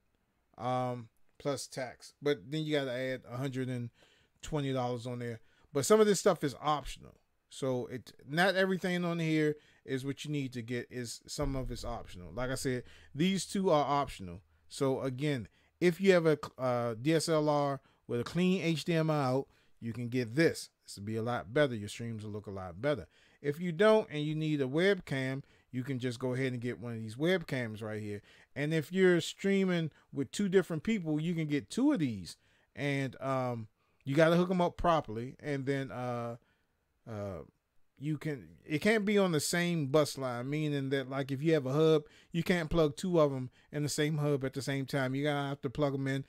plus tax. But then you got to add $120 on there. But some of this stuff is optional. So it not everything on here is what you need to get. Is some of it's optional. Like I said, these two are optional. So again, if you have a DSLR with a clean HDMI out, you can get this. This will be a lot better. Your streams will look a lot better. If you don't and you need a webcam, you can just go ahead and get one of these webcams right here. And if you're streaming with two different people, you can get two of these. And you got to hook them up properly. And then it can't be on the same bus line, meaning that like if you have a hub, you can't plug two of them in the same hub at the same time. You gotta have to plug them in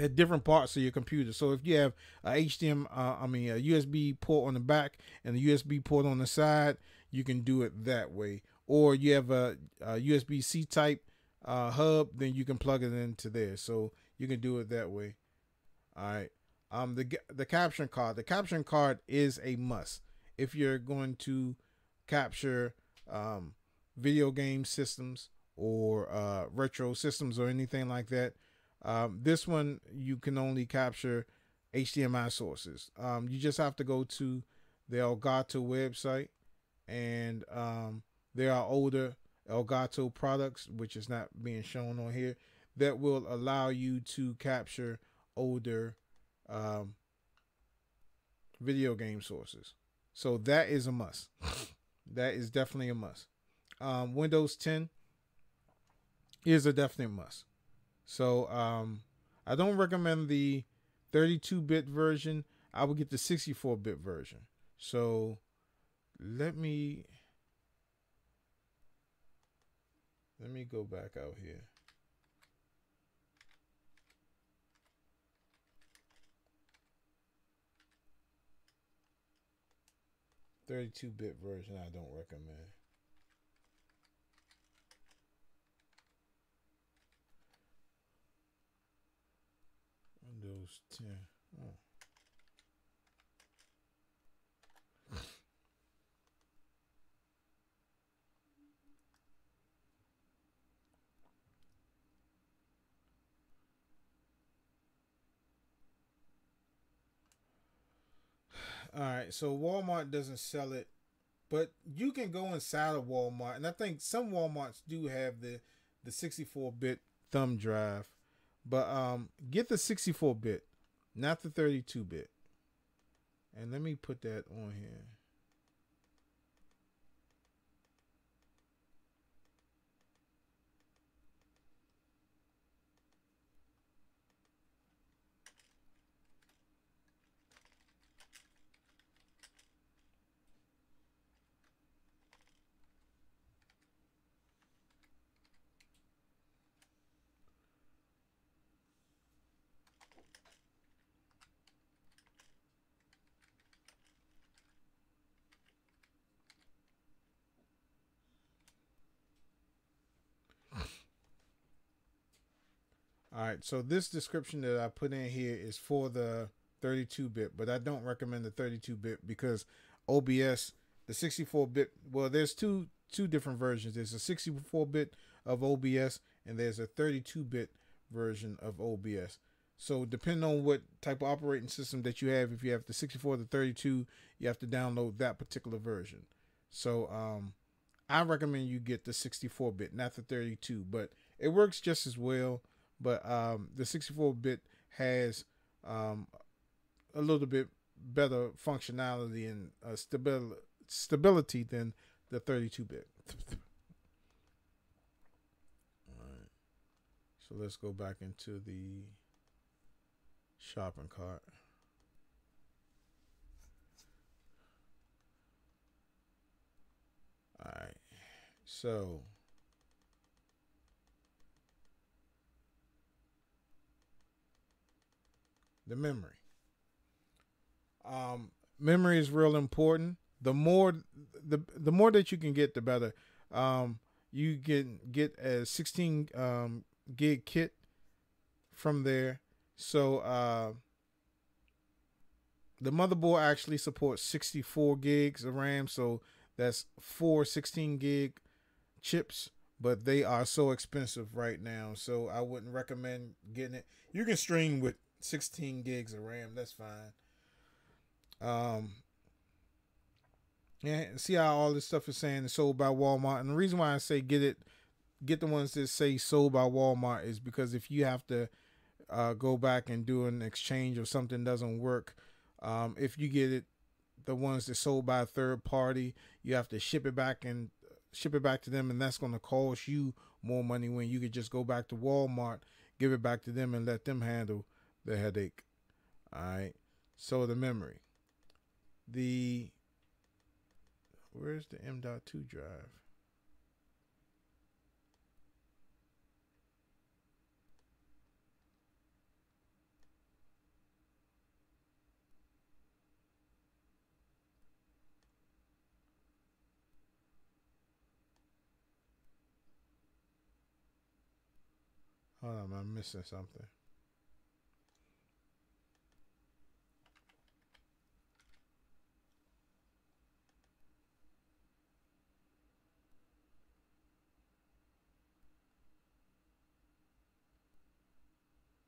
at different parts of your computer. So if you have a a USB port on the back and a USB port on the side, you can do it that way. Or you have a USB-C type hub, then you can plug it into there. So you can do it that way. All right. The caption card. The caption card is a must if you're going to capture video game systems or retro systems or anything like that. This one you can only capture HDMI sources. You just have to go to the Elgato website, and there are older Elgato products, which is not being shown on here, that will allow you to capture older video game sources. So that is a must. That is definitely a must. Windows 10 is a definite must. So I don't recommend the 32-bit version. I would get the 64-bit version. So let me go back out here. $32-bit version I don't recommend. Windows 10. Oh. All right, so Walmart doesn't sell it, but you can go inside of Walmart, and I think some Walmarts do have the 64-bit thumb drive, but get the 64-bit, not the 32-bit. And let me put that on here. All right, so this description that I put in here is for the 32-bit, but I don't recommend the 32-bit because OBS, the 64-bit, well, there's two different versions. There's a 64-bit of OBS and there's a 32-bit version of OBS. So depending on what type of operating system that you have, if you have the 64 to 32, you have to download that particular version. So I recommend you get the 64-bit, not the 32, but it works just as well. But the 64-bit has a little bit better functionality and stability than the 32-bit. All right. So let's go back into the shopping cart. All right. So the memory. Memory is real important. The more that you can get, the better. You can get a 16 gig kit from there. So the motherboard actually supports 64 gigs of RAM. So that's 4 16 gig chips, but they are so expensive right now. So I wouldn't recommend getting it. You can stream with 16 gigs of RAM. That's fine. Yeah, see how all this stuff is saying it's sold by Walmart. And the reason why I say get the ones that say sold by Walmart is because if you have to go back and do an exchange or something doesn't work, if you get it, the ones that sold by a third party, you have to ship it back to them, and that's going to cost you more money when you could just go back to Walmart, give it back to them, and let them handle the headache. All right. So the memory, where's the M.2 drive? Hold on, I'm missing something.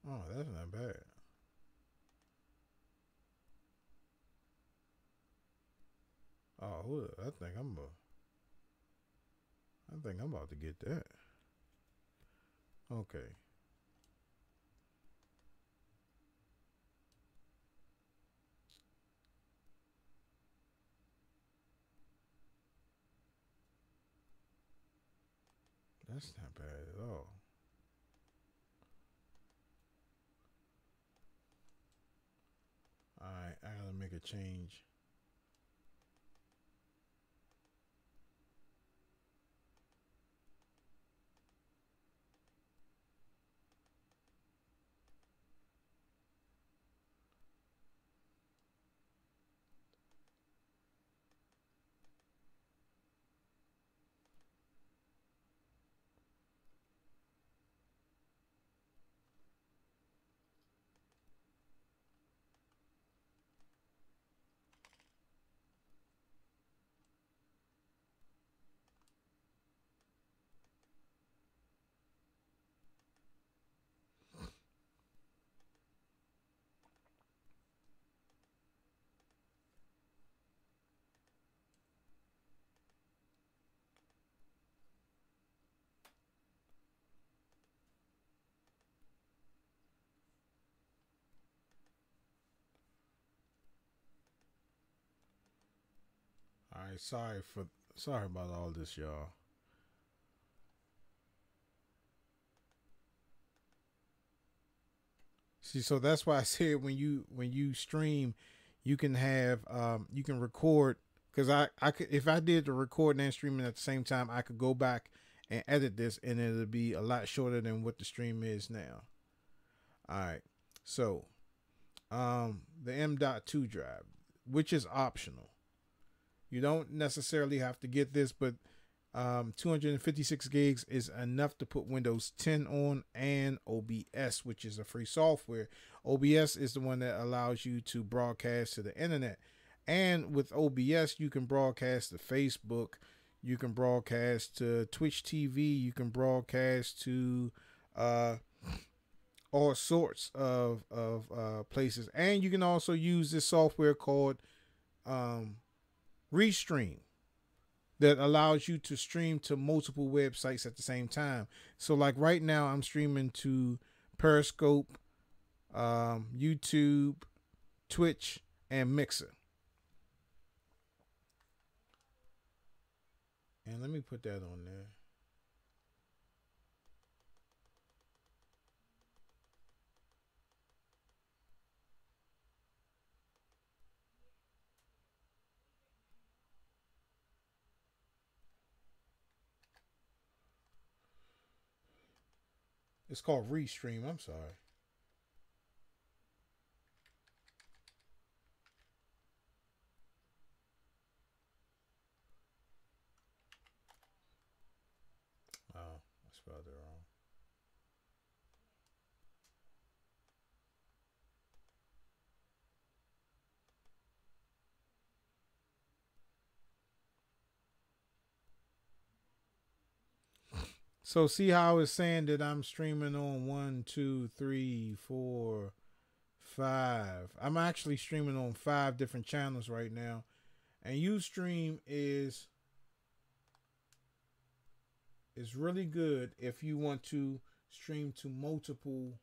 Oh, that's not bad. Oh, I think I'm about to get that. Okay. That's not bad at all. Alright, I gotta make a change. Alright, sorry about all this, y'all. See, so that's why I said when you stream, you can record because I could if I did the recording and streaming at the same time, I could go back and edit this and it'll be a lot shorter than what the stream is now. All right, so the M.2 drive, which is optional. You don't necessarily have to get this, but 256 gigs is enough to put Windows 10 on and OBS, which is a free software. OBS is the one that allows you to broadcast to the internet. And with OBS, you can broadcast to Facebook, you can broadcast to Twitch TV, you can broadcast to uh, all sorts of places. And you can also use this software called um, Restream that allows you to stream to multiple websites at the same time. So, like right now, I'm streaming to Periscope, YouTube, Twitch, and Mixer. And let me put that on there. It's called Restream. I'm sorry. Oh, I spelled it wrong. So see how it's saying that I'm streaming on 1, 2, 3, 4, 5. I'm actually streaming on 5 different channels right now, and UStream is really good if you want to stream to multiple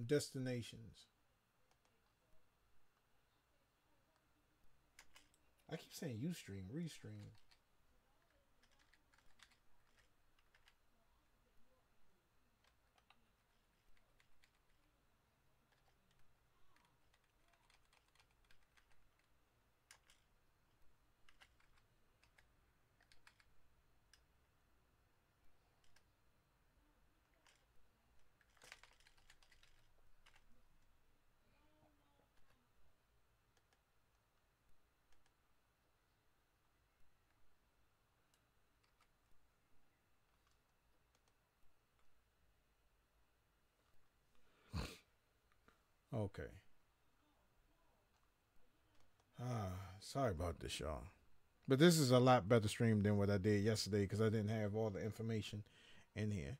destinations. I keep saying UStream, Restream. Okay. Sorry about this, y'all. But this is a lot better stream than what I did yesterday because I didn't have all the information in here.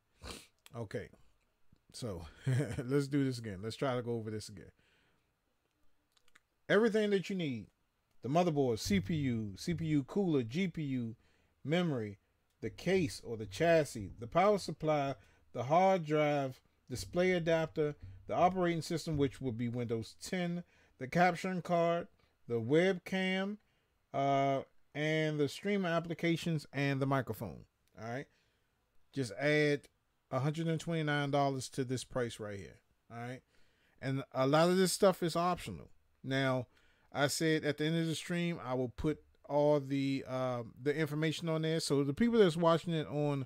Okay. So let's do this again. Let's try to go over this again. Everything that you need: the motherboard, CPU cooler, GPU, memory, the case or the chassis, the power supply, the hard drive, display adapter, the operating system, which will be Windows 10, the capturing card, the webcam, uh, and the streaming applications and the microphone. All right. Just add $129 to this price right here. All right. And a lot of this stuff is optional. Now, I said at the end of the stream, I will put all the information on there. So the people that's watching it on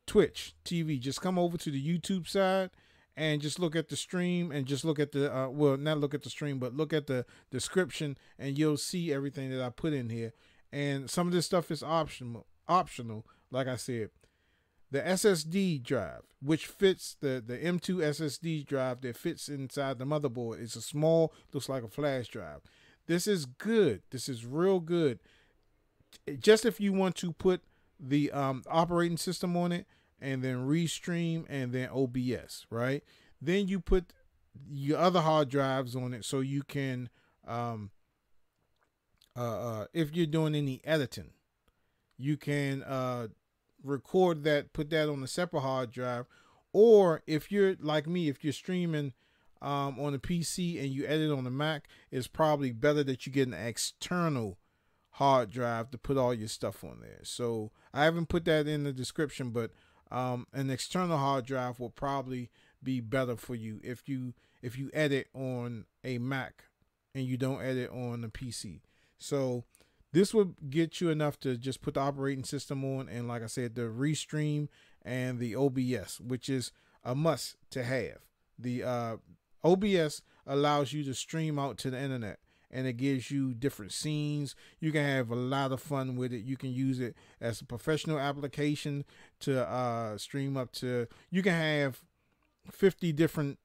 Twitch TV, just come over to the YouTube side and just look at the stream and just look at the well, not look at the stream, but look at the description, and you'll see everything that I put in here. And some of this stuff is optional, like I said. The SSD drive, which fits the M2 SSD drive that fits inside the motherboard. It's a small, looks like a flash drive. This is good. This is real good. Just if you want to put the operating system on it, and then Restream, and then OBS, right? Then you put your other hard drives on it so you can, if you're doing any editing, you can record that, put that on a separate hard drive. Or if you're like me, if you're streaming on a PC and you edit on the Mac, it's probably better that you get an external hard drive to put all your stuff on there. So I haven't put that in the description, but an external hard drive will probably be better for you if you edit on a Mac and you don't edit on a PC. So this would get you enough to just put the operating system on, and like I said, the Restream and the OBS, which is a must to have. The OBS allows you to stream out to the internet, and it gives you different scenes. You can have a lot of fun with it. You can use it as a professional application to stream up to. You can have 50 different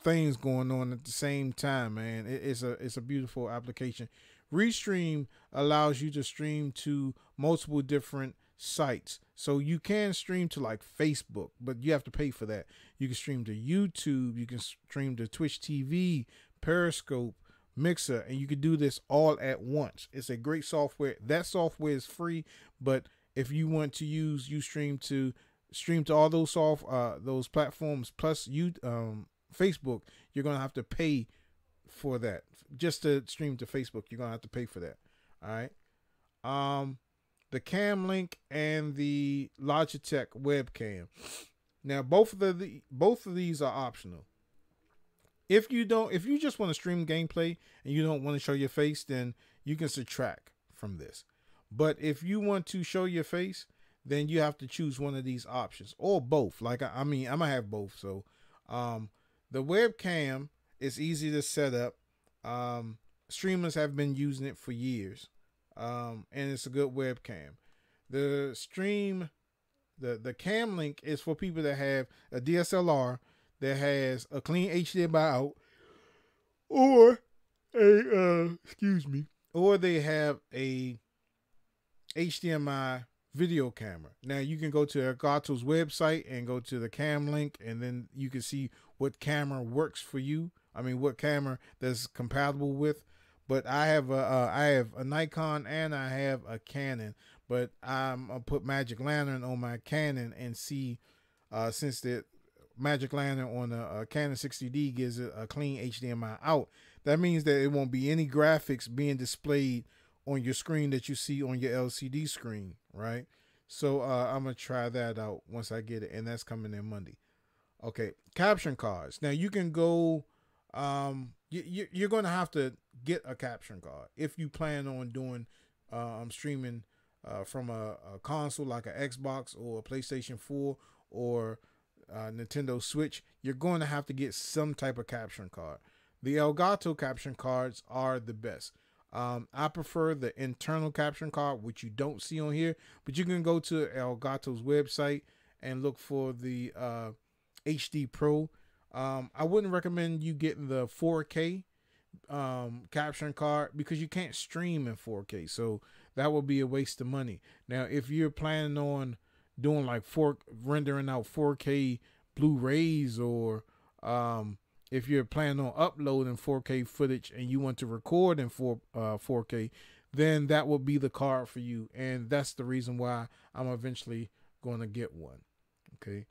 things going on at the same time, man. It's a beautiful application. Restream allows you to stream to multiple different sites. So you can stream to like Facebook, but you have to pay for that. You can stream to YouTube, you can stream to Twitch TV, Periscope, Mixer, and you can do this all at once. It's a great software. That software is free, but if you want to use Ustream to stream to all those platforms plus Facebook, you're gonna have to pay for that. Just to stream to Facebook, you're gonna have to pay for that. All right. The Cam Link and the Logitech webcam. Now both of these are optional. If you just want to stream gameplay and you don't want to show your face, then you can subtract from this. But if you want to show your face, then you have to choose one of these options or both. Like I mean, I'm gonna have both. So the webcam is easy to set up. Streamers have been using it for years, and it's a good webcam. The Cam Link is for people that have a DSLR that has a clean HDMI out, or or they have a HDMI video camera. Now you can go to Elgato's website and go to the Cam Link, and then you can see what camera works for you. I mean, what camera that's compatible with. But I have a Nikon and I have a Canon. But I'm gonna put Magic Lantern on my Canon and see, since the Magic Lantern on a Canon 60D gives it a clean HDMI out, that means that it won't be any graphics being displayed on your screen that you see on your LCD screen, right? So I'm gonna try that out once I get it, and that's coming in Monday. Okay, caption cards. Now you can go. You're going to have to get a caption card if you plan on doing streaming from a console like an Xbox or a PlayStation 4 or Nintendo Switch. You're going to have to get some type of caption card. The Elgato caption cards are the best. I prefer the internal caption card, which you don't see on here, but you can go to Elgato's website and look for the HD Pro. I wouldn't recommend you getting the 4K capturing card because you can't stream in 4K. So that would be a waste of money. Now, if you're planning on doing like rendering out 4K Blu-rays, or if you're planning on uploading 4K footage and you want to record in 4K, then that will be the card for you. And that's the reason why I'm eventually going to get one. Okay.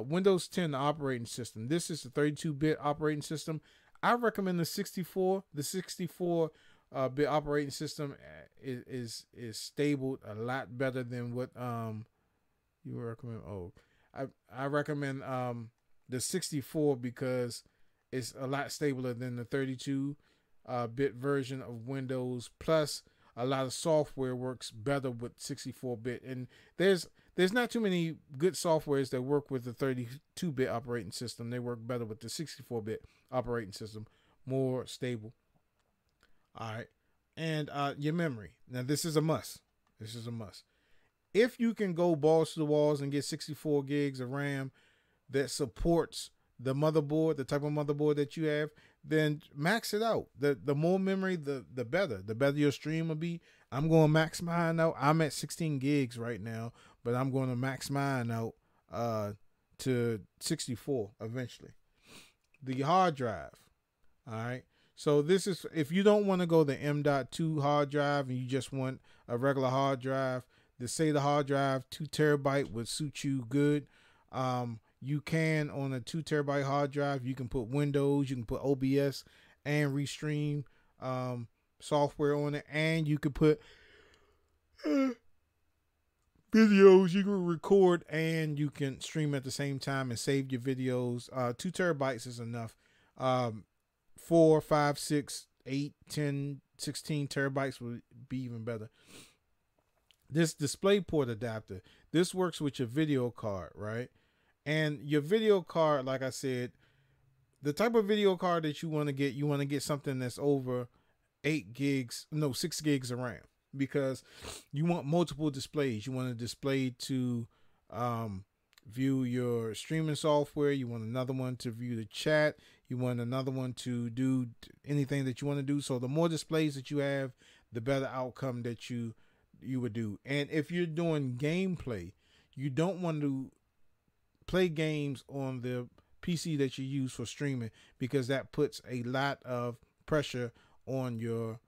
Windows 10 operating system. This is the 32-bit operating system. I recommend the 64. The 64-bit operating system is stable a lot better than what you recommend. Oh, I recommend the 64 because it's a lot stabler than the 32-bit version of Windows. Plus, a lot of software works better with 64-bit, and there's not too many good softwares that work with the 32-bit operating system. They work better with the 64-bit operating system, more stable. All right, and your memory. Now, this is a must. This is a must. If you can go balls to the walls and get 64 gigs of RAM that supports the motherboard, the type of motherboard that you have, then max it out. The more memory, the better. The better your stream will be. I'm going to max mine out. I'm at 16 gigs right now, but I'm going to max mine out to 64 eventually. The hard drive. All right. So this is, if you don't want to go the M.2 hard drive and you just want a regular hard drive, the SATA hard drive 2 terabyte would suit you good. You can, on a 2 terabyte hard drive, you can put Windows, you can put OBS and Restream software on it, and you could put videos. You can record and you can stream at the same time and save your videos. 2 terabytes is enough. 4, 5, 6, 8, 10, 16 terabytes would be even better. This DisplayPort adapter, this works with your video card, right? And your video card, like I said, the type of video card that you want to get something that's over 6 gigs of RAM, because you want multiple displays. You want a display to view your streaming software. You want another one to view the chat. You want another one to do anything that you want to do. So the more displays that you have, the better outcome that you would do. And if you're doing gameplay, you don't want to play games on the PC that you use for streaming, because that puts a lot of pressure on your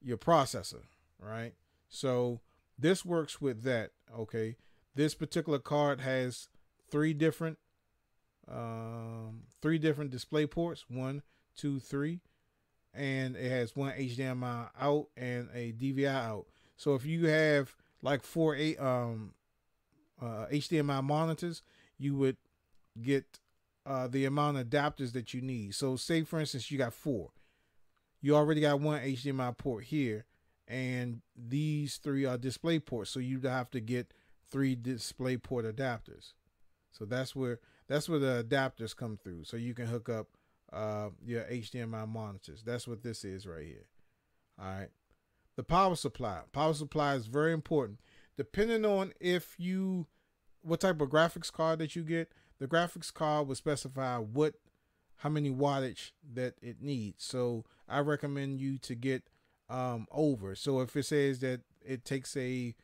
processor, right? So this works with that. Okay, this particular card has three different display ports, 1, 2, 3, and it has one HDMI out and a DVI out. So if you have like 4 HDMI monitors, you would get the amount of adapters that you need. So say, for instance, you got 4. You already got one HDMI port here, and these 3 are display ports. So you'd have to get 3 display port adapters. So that's where the adapters come through. So you can hook up your HDMI monitors. That's what this is right here. All right. The power supply. Power supply is very important. Depending on what type of graphics card that you get, the graphics card will specify how many wattage that it needs. So I recommend you to get over. So if it says that it takes a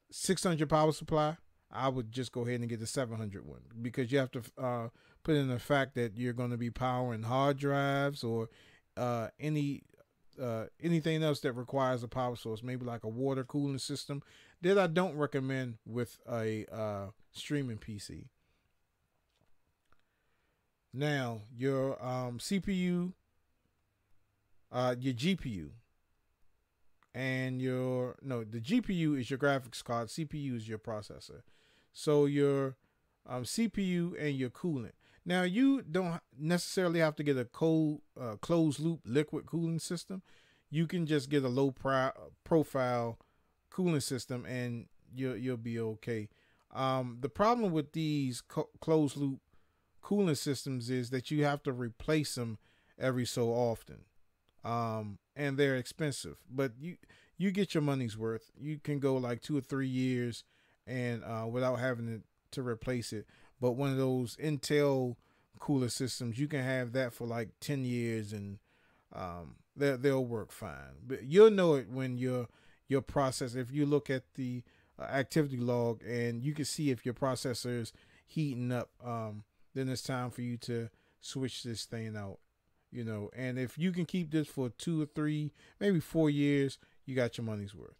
600 power supply, I would just go ahead and get the 700 one, because you have to put in the fact that you're going to be powering hard drives or anything else that requires a power source, maybe like a water cooling system, that I don't recommend with a streaming PC. Now, your CPU, your GPU, and the GPU is your graphics card, CPU is your processor. So your CPU and your coolant. Now, you don't necessarily have to get a closed loop liquid cooling system. You can just get a low profile cooling system and you'll be okay. The problem with these closed loop cooling systems is that you have to replace them every so often. And they're expensive, but you get your money's worth. You can go like 2 or 3 years and without having to replace it. But one of those Intel cooler systems, you can have that for like 10 years and they'll work fine. But you'll know it when your processor, if you look at the activity log and you can see if your processor is heating up, then it's time for you to switch this thing out. You know, and if you can keep this for 2 or 3, maybe 4 years, you got your money's worth.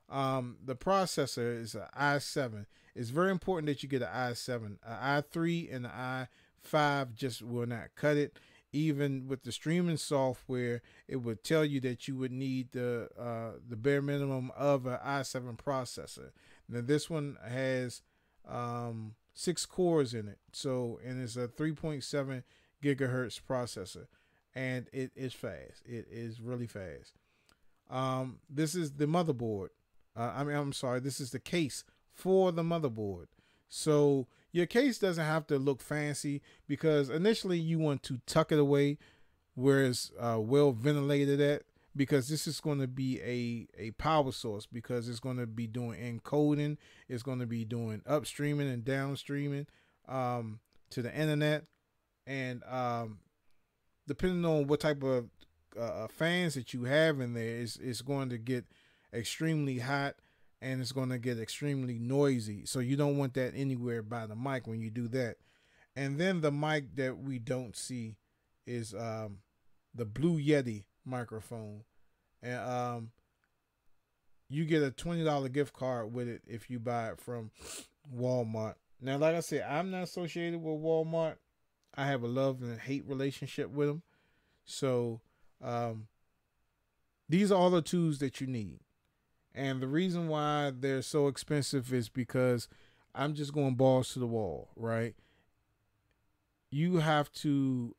The processor is an i7. It's very important that you get an i7. An i3 and an i5 just will not cut it. Even with the streaming software, it would tell you that you would need the bare minimum of an i7 processor. Now this one has 6 cores in it, and it's a 3.7 gigahertz processor, and it is fast. It is really fast. This is the motherboard. I'm sorry, this is the case for the motherboard. So your case doesn't have to look fancy, because initially you want to tuck it away where it's well ventilated at, because this is going to be a power source, because it's going to be doing encoding, it's going to be doing upstreaming and downstreaming to the internet. And depending on what type of fans that you have in there, it's going to get extremely hot and it's going to get extremely noisy. So you don't want that anywhere by the mic when you do that. And then the mic that we don't see is the Blue Yeti microphone. And you get a $20 gift card with it if you buy it from Walmart. Now, like I said, I'm not associated with Walmart. I have a love and hate relationship with them. So these are all the tools that you need. And the reason why they're so expensive is because I'm just going balls to the wall, right? You have to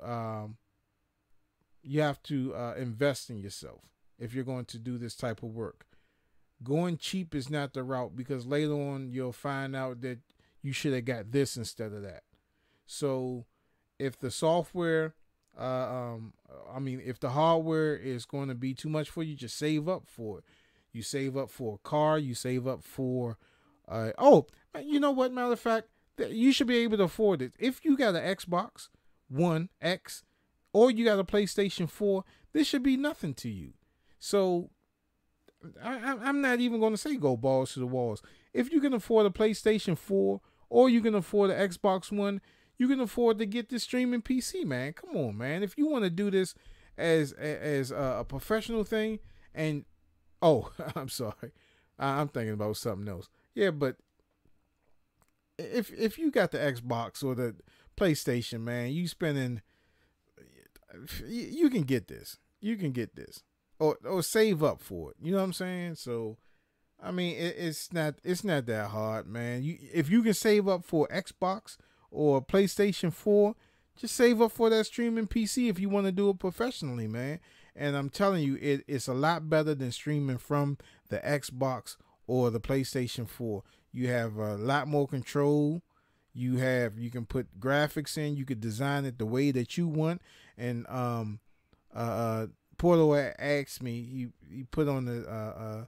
invest in yourself if you're going to do this type of work. Going cheap is not the route, because later on you'll find out that you should have got this instead of that. So if the software, if the hardware is going to be too much for you, just save up for it. You save up for a car. You save up for, you know what? Matter of fact, you should be able to afford it. If you got an Xbox One X or you got a PlayStation 4, this should be nothing to you. So I'm not even going to say go balls to the walls. If you can afford a PlayStation 4 or you can afford an Xbox One, you can afford to get this streaming PC, man. Come on, man. If you want to do this as a professional thing, and I'm sorry, I'm thinking about something else. Yeah, but if you got the Xbox or the PlayStation, man, you can get this. You can get this, or save up for it. You know what I'm saying? So, I mean, it's not that hard, man. If you can save up for Xbox or PlayStation 4, just save up for that streaming PC if you want to do it professionally, man. And I'm telling you, it's a lot better than streaming from the Xbox or the PlayStation 4. You have a lot more control. You can put graphics in. You could design it the way that you want. And Porto asked me, he put on the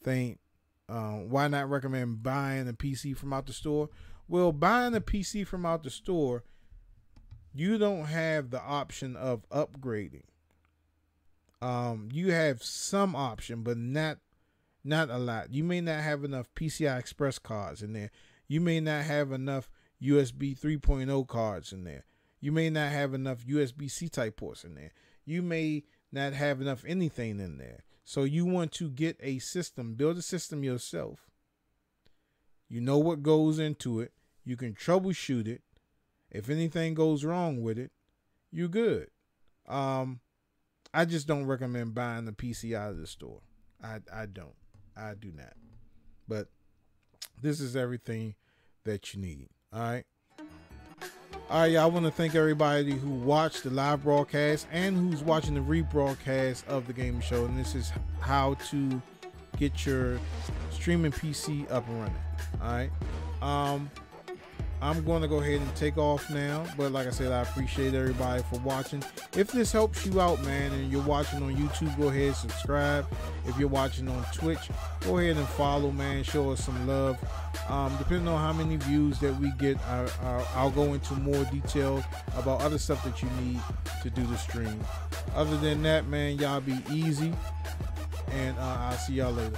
thing, why not recommend buying a PC from out the store? Well, buying a PC from out the store, you don't have the option of upgrading. You have some option, but not a lot. You may not have enough PCI Express cards in there. You may not have enough USB 3.0 cards in there. You may not have enough USB-C type ports in there. You may not have enough anything in there. So you want to get a system, build a system yourself. You know what goes into it. You can troubleshoot it. If anything goes wrong with it, you're good. I just don't recommend buying the PC out of the store. I don't. I do not. But this is everything that you need. All right. All right, y'all. I want to thank everybody who watched the live broadcast and who's watching the rebroadcast of the Gaming Show. And this is how to get your streaming PC up and running. All right. I'm going to go ahead and take off now. But like I said, I appreciate everybody for watching. If this helps you out, man, and you're watching on YouTube, go ahead and subscribe. If you're watching on Twitch, go ahead and follow, man. Show us some love. Depending on how many views that we get, I'll go into more detail about other stuff that you need to do the stream. Other than that, man, y'all be easy, and I'll see y'all later.